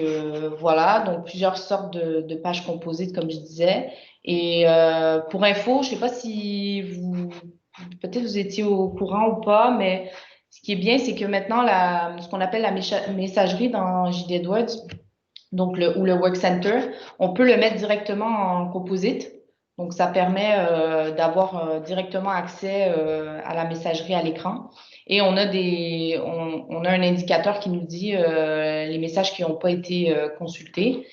voilà, donc plusieurs sortes de pages composites, comme je disais. Et pour info, je ne sais pas si peut-être vous étiez au courant ou pas, mais ce qui est bien, c'est que maintenant, ce qu'on appelle la messagerie dans JD Edwards, donc ou le Work Center, on peut le mettre directement en composite. Donc, ça permet d'avoir directement accès à la messagerie à l'écran. Et on a un indicateur qui nous dit les messages qui n'ont pas été consultés.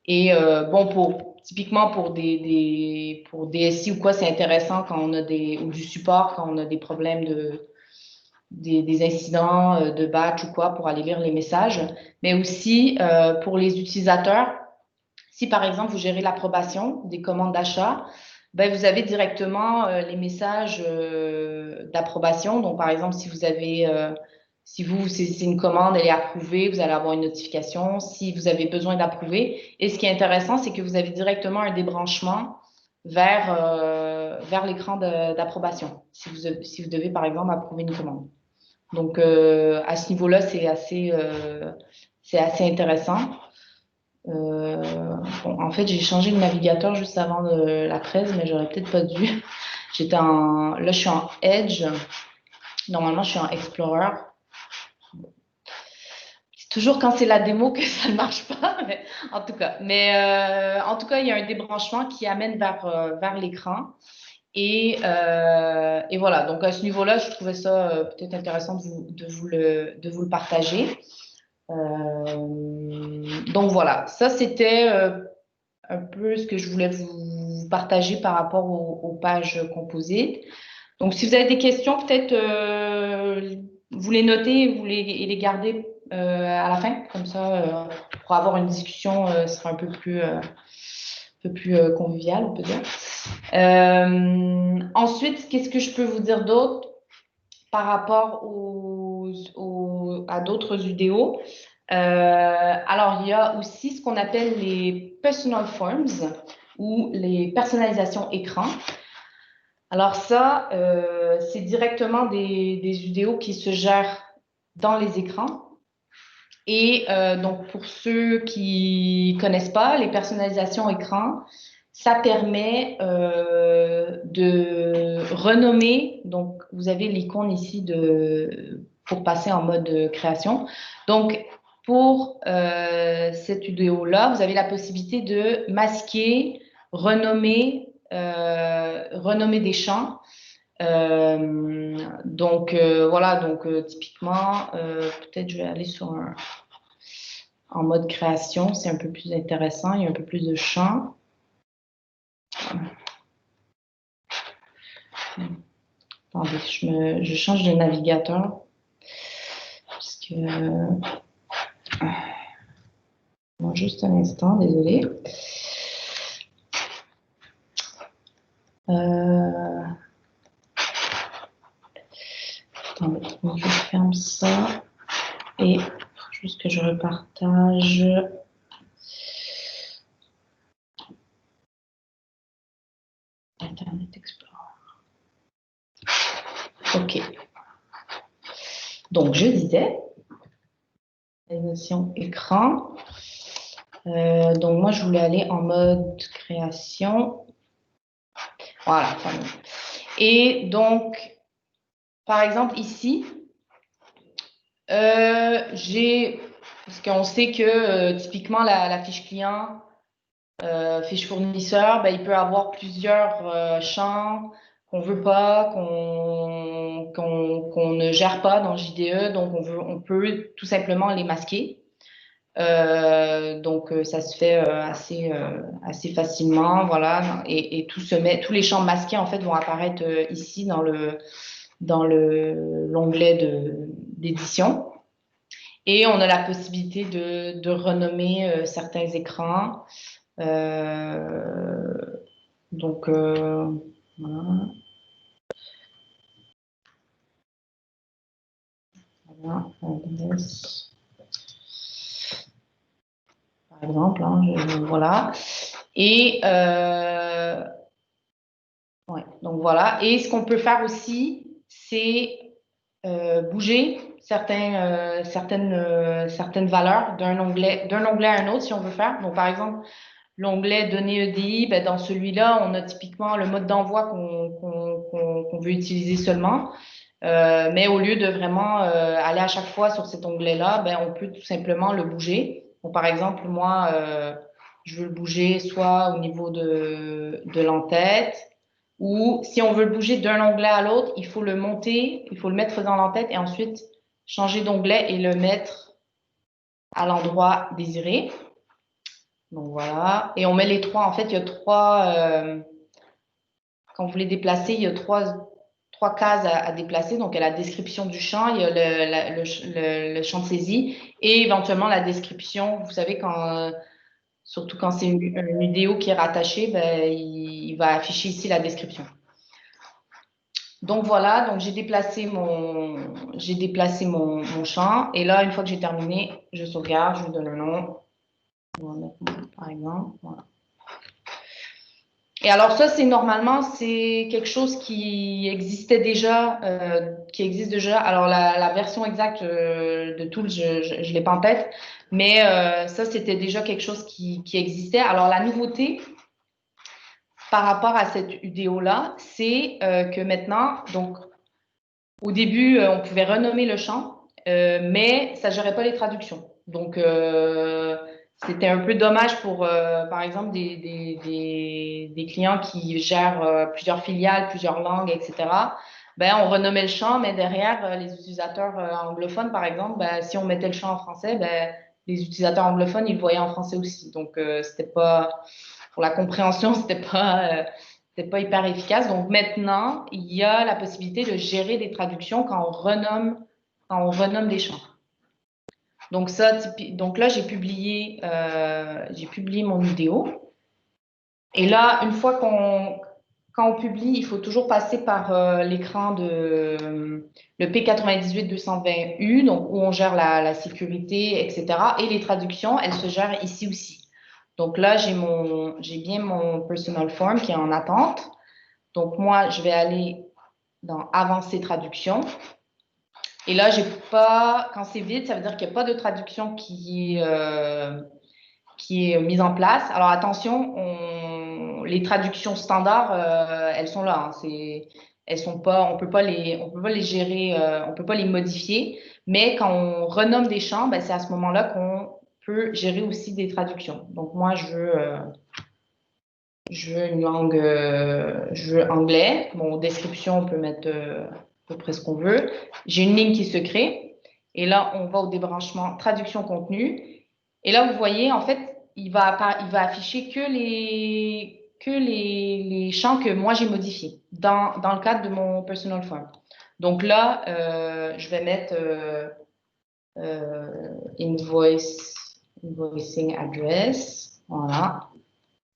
Et bon, typiquement pour des SI ou quoi, c'est intéressant quand on a ou du support, quand on a des problèmes des incidents de batch ou quoi, pour aller lire les messages. Mais aussi pour les utilisateurs, si par exemple vous gérez l'approbation des commandes d'achat, ben, vous avez directement les messages d'approbation. Donc par exemple, si vous avez c'est une commande, elle est approuvée, vous allez avoir une notification si vous avez besoin d'approuver. Et ce qui est intéressant, c'est que vous avez directement un débranchement vers l'écran d'approbation, si vous devez, par exemple, approuver une commande. Donc, à ce niveau-là, c'est assez intéressant. Bon, en fait, j'ai changé de navigateur juste avant la 13, mais j'aurais peut-être pas dû. Là, je suis en Edge. Normalement, je suis en Explorer. Toujours quand c'est la démo que ça ne marche pas, mais en tout cas. Mais en tout cas, il y a un débranchement qui amène vers l'écran. Et voilà, donc à ce niveau-là, je trouvais ça peut-être intéressant de vous le partager. Donc voilà, ça c'était un peu ce que je voulais vous partager par rapport aux pages composites. Donc si vous avez des questions, peut-être vous les notez et les gardez à la fin, comme ça, pour avoir une discussion, ce sera un peu plus convivial, on peut dire. Ensuite, qu'est-ce que je peux vous dire d'autre par rapport à d'autres UDO? Alors, il y a aussi ce qu'on appelle les personal forms ou les personnalisations écran. Alors ça, c'est directement des UDO qui se gèrent dans les écrans. Et donc, pour ceux qui ne connaissent pas, les personnalisations écran, ça permet de renommer. Donc, vous avez l'icône ici pour passer en mode création. Donc, pour cette UDO-là, vous avez la possibilité de masquer, renommer des champs. Donc, voilà, donc typiquement, peut-être je vais aller en mode création, c'est un peu plus intéressant, il y a un peu plus de champs. Attendez, je change de navigateur. Parce que... Bon, juste un instant, désolé. Attendez, je ferme ça. Et juste que je repartage. Internet Explorer. OK. Donc, je disais, réalisation écran. Donc, moi, je voulais aller en mode création. Voilà. Et donc, par exemple, ici, parce qu'on sait que typiquement la fiche client, fiche fournisseur, ben, il peut avoir plusieurs champs qu'on veut pas, qu'on ne gère pas dans JDE, donc on peut tout simplement les masquer. Donc ça se fait assez facilement, voilà, et tous les champs masqués en fait vont apparaître ici dans l'onglet d'édition. Et on a la possibilité de renommer certains écrans. Donc voilà. Voilà, par exemple, hein, voilà. Et ouais, donc voilà. Et ce qu'on peut faire aussi, c'est bouger certaines valeurs d'un onglet à un autre si on veut faire. Donc par exemple, l'onglet données EDI, ben, dans celui-là, on a typiquement le mode d'envoi qu'on veut utiliser seulement. Mais au lieu de vraiment aller à chaque fois sur cet onglet-là, ben, on peut tout simplement le bouger. Donc, par exemple, moi, je veux le bouger soit au niveau de l'entête, ou si on veut le bouger d'un onglet à l'autre, il faut le monter, il faut le mettre dans l'entête et ensuite changer d'onglet et le mettre à l'endroit désiré. Donc voilà. Et on met les trois. En fait, il y a quand vous les déplacez, il y a trois cases à déplacer. Donc, il y a la description du champ, il y a le champ de saisie et éventuellement la description. Vous savez, surtout quand c'est une vidéo qui est rattachée, ben, il va afficher ici la description. Donc voilà, donc j'ai déplacé mon champ. Et là, une fois que j'ai terminé, je sauvegarde, je lui donne un nom. On va mettre, par exemple, voilà. Et alors ça, c'est quelque chose qui existe déjà. Alors la version exacte de Tools, je ne l'ai pas en tête, mais ça, c'était déjà quelque chose qui existait. Alors la nouveauté par rapport à cette UDO-là, c'est que maintenant, donc au début, on pouvait renommer le champ, mais ça ne gérait pas les traductions. Donc c'était un peu dommage pour, par exemple, des clients qui gèrent plusieurs filiales, plusieurs langues, etc. Ben, on renommait le champ, mais derrière, les utilisateurs anglophones, par exemple, ben, si on mettait le champ en français, ben, les utilisateurs anglophones, ils le voyaient en français aussi. Donc, c'était pas, pour la compréhension, c'était pas hyper efficace. Donc, maintenant, il y a la possibilité de gérer des traductions quand on renomme des champs. Donc là, j'ai publié mon vidéo. Et là, une fois quand on publie, il faut toujours passer par l'écran de le P98-220U, donc où on gère la sécurité, etc. Et les traductions, elles se gèrent ici aussi. Donc là, j'ai bien mon personal form qui est en attente. Donc moi, je vais aller dans Avancer traduction. Et là, quand c'est vide, ça veut dire qu'il n'y a pas de traduction qui est mise en place. Alors attention, les traductions standards, elles sont là. Hein. Elles sont pas, on peut pas les gérer, on peut pas les modifier. Mais quand on renomme des champs, ben, c'est à ce moment-là qu'on peut gérer aussi des traductions. Donc moi, je veux une langue, je veux anglais. Bon, description, on peut mettre à peu près ce qu'on veut. J'ai une ligne qui se crée. Et là, on va au débranchement traduction contenu. Et là, vous voyez, en fait, il va afficher que les champs que moi, j'ai modifiés dans le cadre de mon personal form. Donc là, je vais mettre invoicing address. Voilà.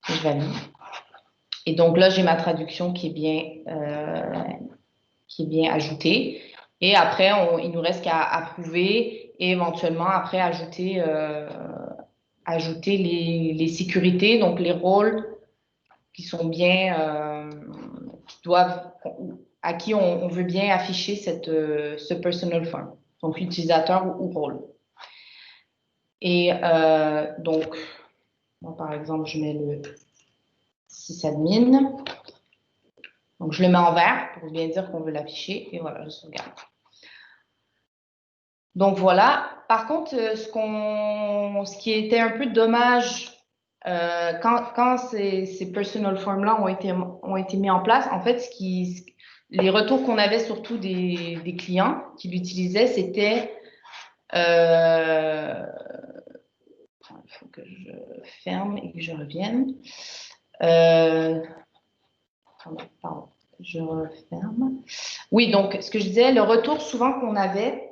Je valide. Et donc là, j'ai ma traduction qui est bien ajoutée. Et après, il nous reste qu'à approuver et éventuellement après ajouter les sécurités, donc les rôles qui sont bien, à qui on veut bien afficher ce personal form, donc utilisateur ou rôle. Et donc, moi par exemple, je mets le sysadmin. Donc, je le mets en vert pour bien dire qu'on veut l'afficher et voilà, je sauvegarde. Donc, voilà. Par contre, ce qui était un peu dommage quand ces personal forms-là ont été mis en place, en fait, les retours qu'on avait surtout des clients qui l'utilisaient, c'était il faut que je ferme et que je revienne. Pardon, je referme. Oui, donc, ce que je disais, le retour souvent qu'on avait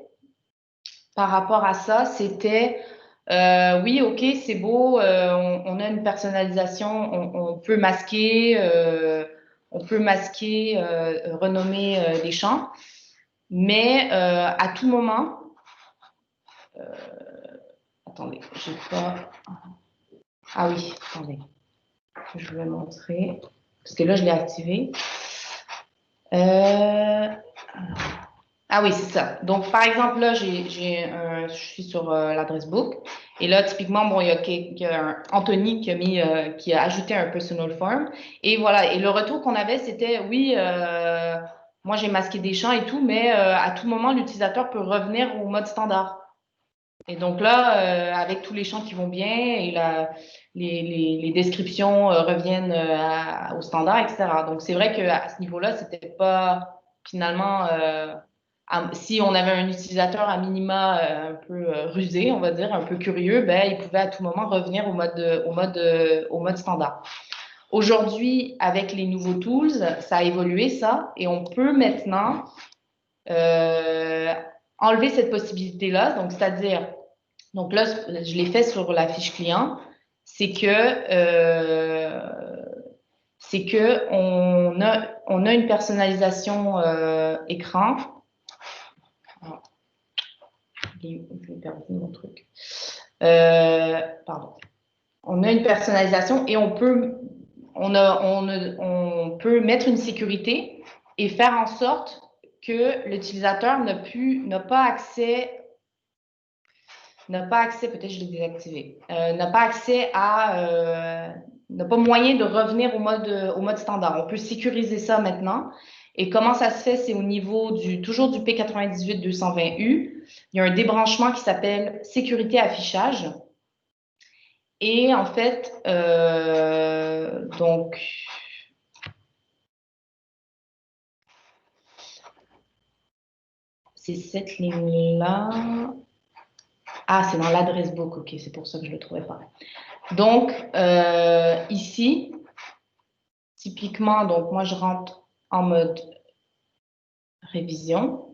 par rapport à ça, c'était oui, ok, c'est beau, on a une personnalisation, on peut masquer, renommer les champs, mais à tout moment, attendez, j'ai pas. Ah oui, attendez, je vais montrer, parce que là, je l'ai activé. Ah oui, c'est ça. Donc, par exemple, là, je suis sur l'adresse book. Et là, typiquement, bon, il y a Anthony qui a ajouté un personal form. Et voilà. Et le retour qu'on avait, c'était oui, moi, j'ai masqué des champs et tout, mais à tout moment, l'utilisateur peut revenir au mode standard. Et donc là, avec tous les champs qui vont bien et les descriptions reviennent au standard, etc. Donc, c'est vrai qu'à ce niveau-là, c'était pas finalement, si on avait un utilisateur à minima un peu rusé, on va dire, un peu curieux, ben, il pouvait à tout moment revenir au mode standard. Aujourd'hui, avec les nouveaux tools, ça a évolué ça, et on peut maintenant enlever cette possibilité-là. Donc, c'est-à-dire, donc là, je l'ai fait sur la fiche client, c'est que on a une personnalisation écran. J'ai perdu mon truc. Pardon. On a une personnalisation et on peut mettre une sécurité et faire en sorte que l'utilisateur n'a pas accès, peut-être je l'ai désactivé, n'a pas accès n'a pas moyen de revenir au mode standard. On peut sécuriser ça maintenant. Et comment ça se fait? C'est au niveau toujours du P98-220U. Il y a un débranchement qui s'appelle sécurité affichage. Et en fait, donc, c'est cette ligne-là. Ah, c'est dans l'adresse book, ok, c'est pour ça que je ne le trouvais pas. Donc, ici, typiquement, donc moi, je rentre en mode révision.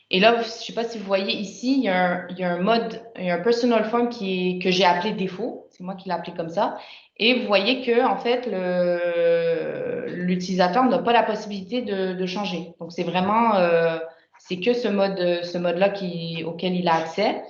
Et là, je ne sais pas si vous voyez ici, il y a un personal form que j'ai appelé défaut. C'est moi qui l'ai appelé comme ça. Et vous voyez que, en fait, l'utilisateur n'a pas la possibilité de changer. Donc, c'est vraiment, c'est que ce mode-là auquel il a accès.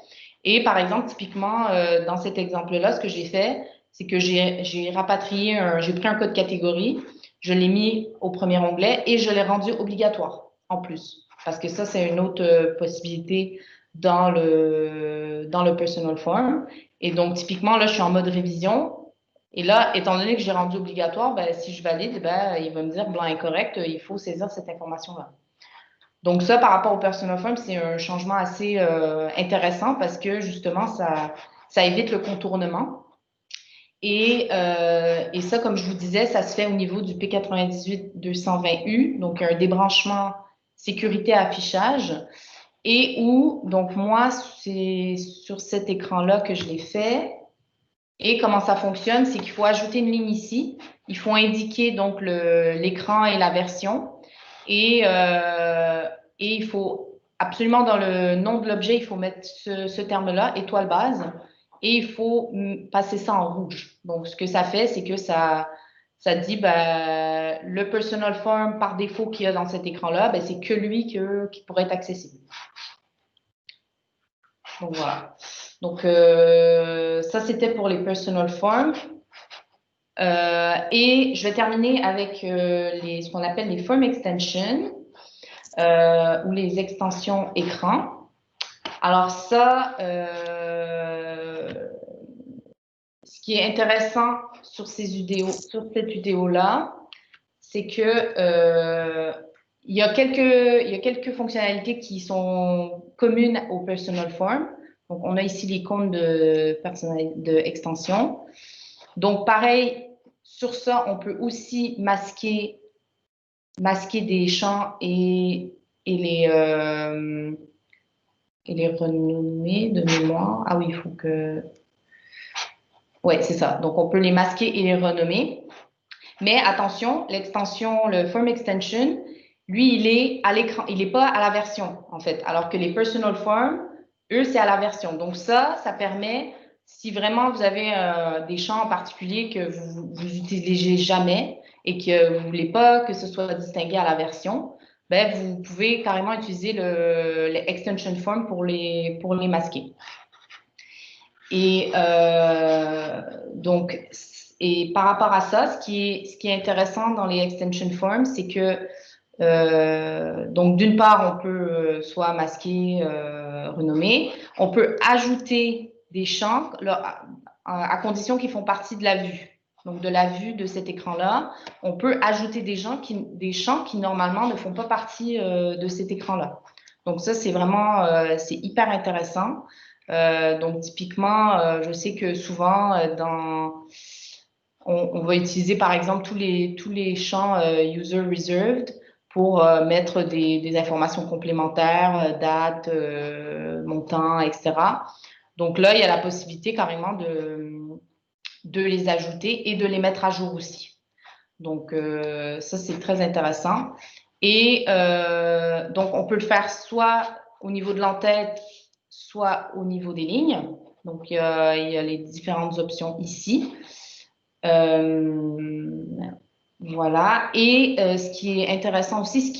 Et par exemple, typiquement, dans cet exemple-là, ce que j'ai fait, c'est que j'ai rapatrié, j'ai pris un code catégorie, je l'ai mis au premier onglet et je l'ai rendu obligatoire en plus. Parce que ça, c'est une autre possibilité dans le personal form. Et donc, typiquement, là, je suis en mode révision. Et là, étant donné que j'ai rendu obligatoire, ben, si je valide, ben, il va me dire blanc incorrect, il faut saisir cette information-là. Donc, ça, par rapport au personal form, c'est un changement assez intéressant parce que justement, ça évite le contournement. Et ça, comme je vous disais, ça se fait au niveau du P98-220U, donc un débranchement sécurité affichage. Et où, donc moi, c'est sur cet écran-là que je l'ai fait. Et comment ça fonctionne, c'est qu'il faut ajouter une ligne ici. Il faut indiquer donc l'écran et la version. Et il faut absolument dans le nom de l'objet, il faut mettre ce terme-là, étoile base. Et il faut passer ça en rouge. Donc, ce que ça fait, c'est que ça dit ben, le personal form par défaut qu'il y a dans cet écran-là, ben, c'est que lui qui pourrait être accessible. Donc, voilà. Donc, ça, c'était pour les personal forms. Et je vais terminer avec ce qu'on appelle les form extensions ou les extensions écran. Alors, ça, ce qui est intéressant sur cette vidéo-là, c'est que il y a quelques fonctionnalités qui sont communes au Personal Form. Donc, on a ici l'icône de extension. Donc, pareil, sur ça, on peut aussi masquer des champs et les renommer de mémoire. Ah oui, il faut que... Oui, c'est ça. Donc, on peut les masquer et les renommer. Mais attention, l'extension, le Form Extension, lui, il est à l'écran. Il n'est pas à la version, en fait. Alors que les Personal Form, eux, c'est à la version. Donc, ça permet, si vraiment vous avez des champs en particulier que vous n'utilisez jamais et que vous ne voulez pas que ce soit distingué à la version, ben, vous pouvez carrément utiliser les Extension Form pour les masquer. Et donc, et par rapport à ça, ce qui est intéressant dans les Extension Forms, c'est que donc d'une part, on peut soit masquer, renommer, on peut ajouter des champs à condition qu'ils font partie de la vue. Donc, de la vue de cet écran-là, on peut ajouter des champs qui normalement ne font pas partie de cet écran-là. Donc, ça, c'est vraiment c'est hyper intéressant. Donc, typiquement, je sais que souvent, on va utiliser, par exemple, tous les champs User Reserved pour mettre des informations complémentaires, date, montant, etc. Donc là, il y a la possibilité carrément de les ajouter et de les mettre à jour aussi. Donc, ça, c'est très intéressant. Et donc, on peut le faire soit au niveau de l'entête, soit au niveau des lignes. Donc, il y a les différentes options ici. Voilà. Et ce qui est intéressant aussi,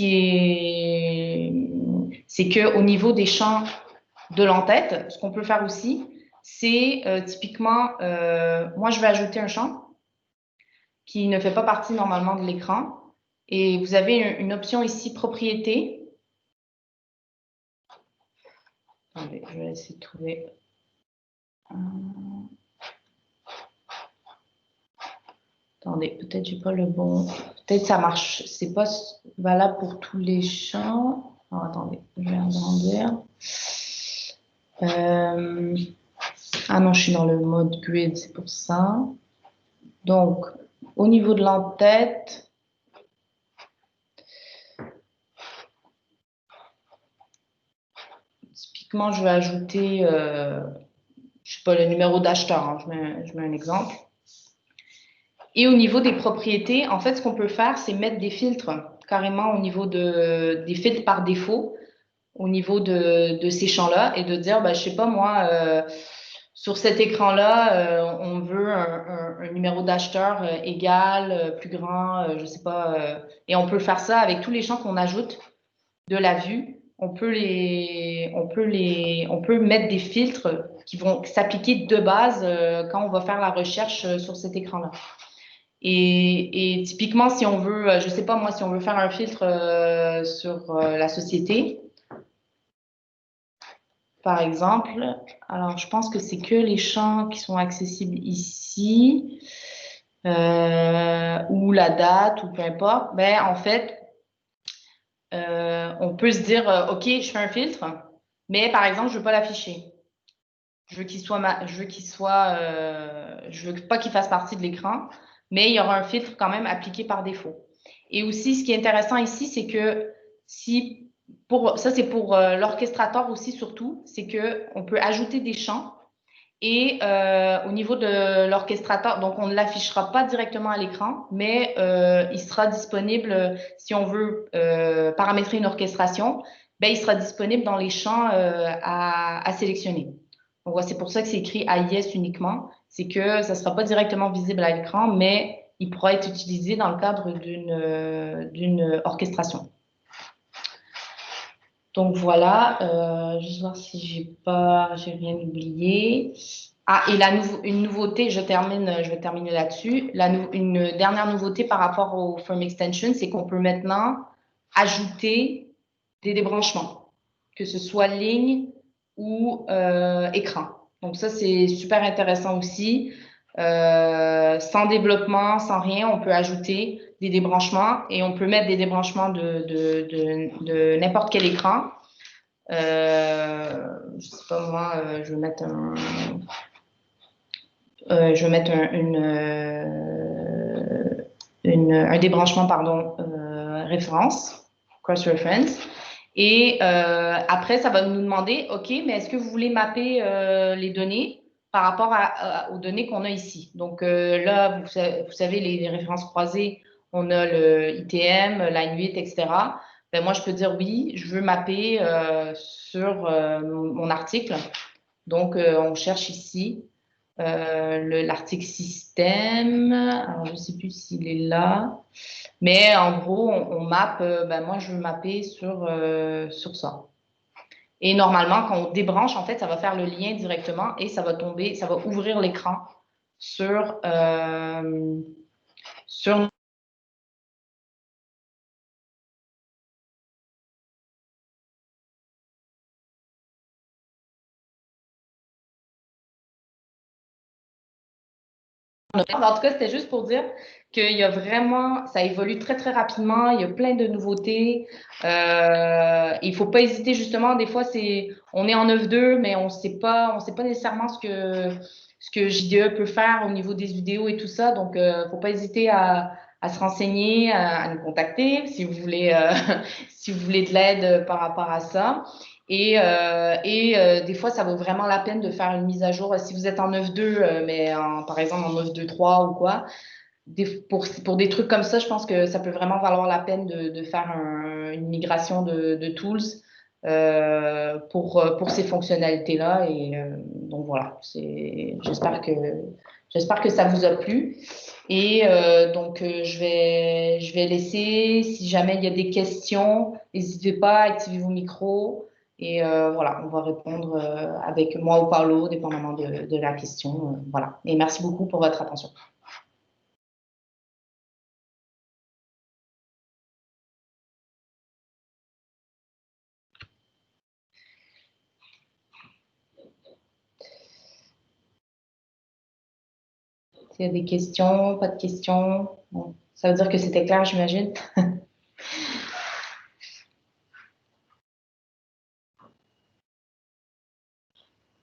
c'est qu'au niveau des champs de l'entête, ce qu'on peut faire aussi, c'est typiquement, moi, je vais ajouter un champ qui ne fait pas partie normalement de l'écran. Et vous avez une option ici, propriété. Attendez, je vais essayer de trouver. Attendez, peut-être j'ai pas le bon. Peut-être ça marche. C'est pas valable pour tous les champs. Oh, attendez, je vais agrandir. Ah non, je suis dans le mode grid, c'est pour ça. Donc, au niveau de l'entête, typiquement, je vais ajouter, je sais pas, le numéro d'acheteur. Hein, je mets un exemple. Et au niveau des propriétés, en fait, ce qu'on peut faire, c'est mettre des filtres carrément au niveau des filtres par défaut, au niveau de ces champs-là, et de dire, ben, je sais pas, moi, sur cet écran-là, on veut un numéro d'acheteur égal, plus grand, je sais pas. Et on peut faire ça avec tous les champs qu'on ajoute de la vue. On peut mettre des filtres qui vont s'appliquer de base quand on va faire la recherche sur cet écran-là. Et typiquement, si on veut, je sais pas moi, si on veut faire un filtre sur la société, par exemple, alors je pense que c'est que les champs qui sont accessibles ici, ou la date, ou peu importe, ben en fait, on peut se dire, OK, je fais un filtre, mais par exemple, je veux pas l'afficher. Je veux je veux pas qu'il fasse partie de l'écran, mais il y aura un filtre quand même appliqué par défaut. Et aussi, ce qui est intéressant ici, c'est que ça c'est pour l'orchestrateur aussi surtout, c'est qu'on peut ajouter des champs et au niveau de l'orchestrateur, donc on ne l'affichera pas directement à l'écran, mais il sera disponible si on veut paramétrer une orchestration, ben, il sera disponible dans les champs à sélectionner. Donc, c'est pour ça que c'est écrit AIS uniquement. C'est que ça ne sera pas directement visible à l'écran, mais il pourra être utilisé dans le cadre d'une orchestration. Donc, voilà. Juste voir si j'ai rien oublié. Ah, et une nouveauté, je vais terminer là-dessus. Une dernière nouveauté par rapport au Form Extension, c'est qu'on peut maintenant ajouter des débranchements, que ce soit ligne ou écran. Donc ça, c'est super intéressant aussi. sans développement, sans rien, on peut ajouter des débranchements et on peut mettre des débranchements de n'importe quel écran. Je sais pas moi, je vais mettre un débranchement, pardon, référence, cross-reference. Et après, ça va nous demander, OK, mais est-ce que vous voulez mapper les données par rapport aux données qu'on a ici? Donc là, vous savez, les références croisées, on a le ITM, line 8, etc. Ben, moi, je peux dire oui, je veux mapper sur mon article. Donc, on cherche ici l'article système. Alors, je ne sais plus s'il est là. Mais en gros, on mappe, ben moi, je veux mapper sur ça. Et normalement, quand on débranche, en fait, ça va faire le lien directement et ça va tomber, ça va ouvrir l'écran sur En tout cas, c'était juste pour dire qu'il y a vraiment, ça évolue très, très rapidement. Il y a plein de nouveautés. Il ne faut pas hésiter, justement. Des fois, on est en 9.2, mais on sait pas nécessairement ce que JDE peut faire au niveau des vidéos et tout ça. Donc, il ne faut pas hésiter à se renseigner, à nous contacter si vous voulez, si vous voulez de l'aide par rapport à ça. Et des fois, ça vaut vraiment la peine de faire une mise à jour. Si vous êtes en 9.2, mais par exemple en 9.2.3 ou quoi, pour des trucs comme ça, je pense que ça peut vraiment valoir la peine de faire une migration de tools pour ces fonctionnalités-là. Et donc voilà, j'espère que ça vous a plu. Et donc, je vais laisser, si jamais il y a des questions, n'hésitez pas à activer vos micros. Et voilà, on va répondre avec moi ou Paolo, dépendamment de la question. Voilà. Et merci beaucoup pour votre attention. S'il y a des questions, pas de questions, bon, ça veut dire que c'était clair, j'imagine.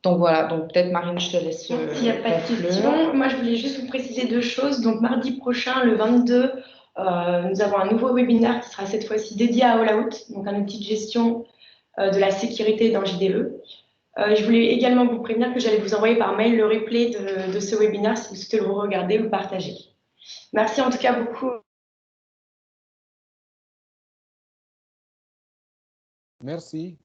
Donc voilà, donc peut-être Marine, je te laisse.
S'il n'y a pas de questions, moi je voulais juste vous préciser deux choses. Donc mardi prochain, le 22, nous avons un nouveau webinaire qui sera cette fois-ci dédié à AllOut, donc un outil de gestion de la sécurité dans JDE. Je voulais également vous prévenir que j'allais vous envoyer par mail le replay de ce webinaire si vous souhaitez le regarder ou le partager. Merci en tout cas beaucoup.
Merci.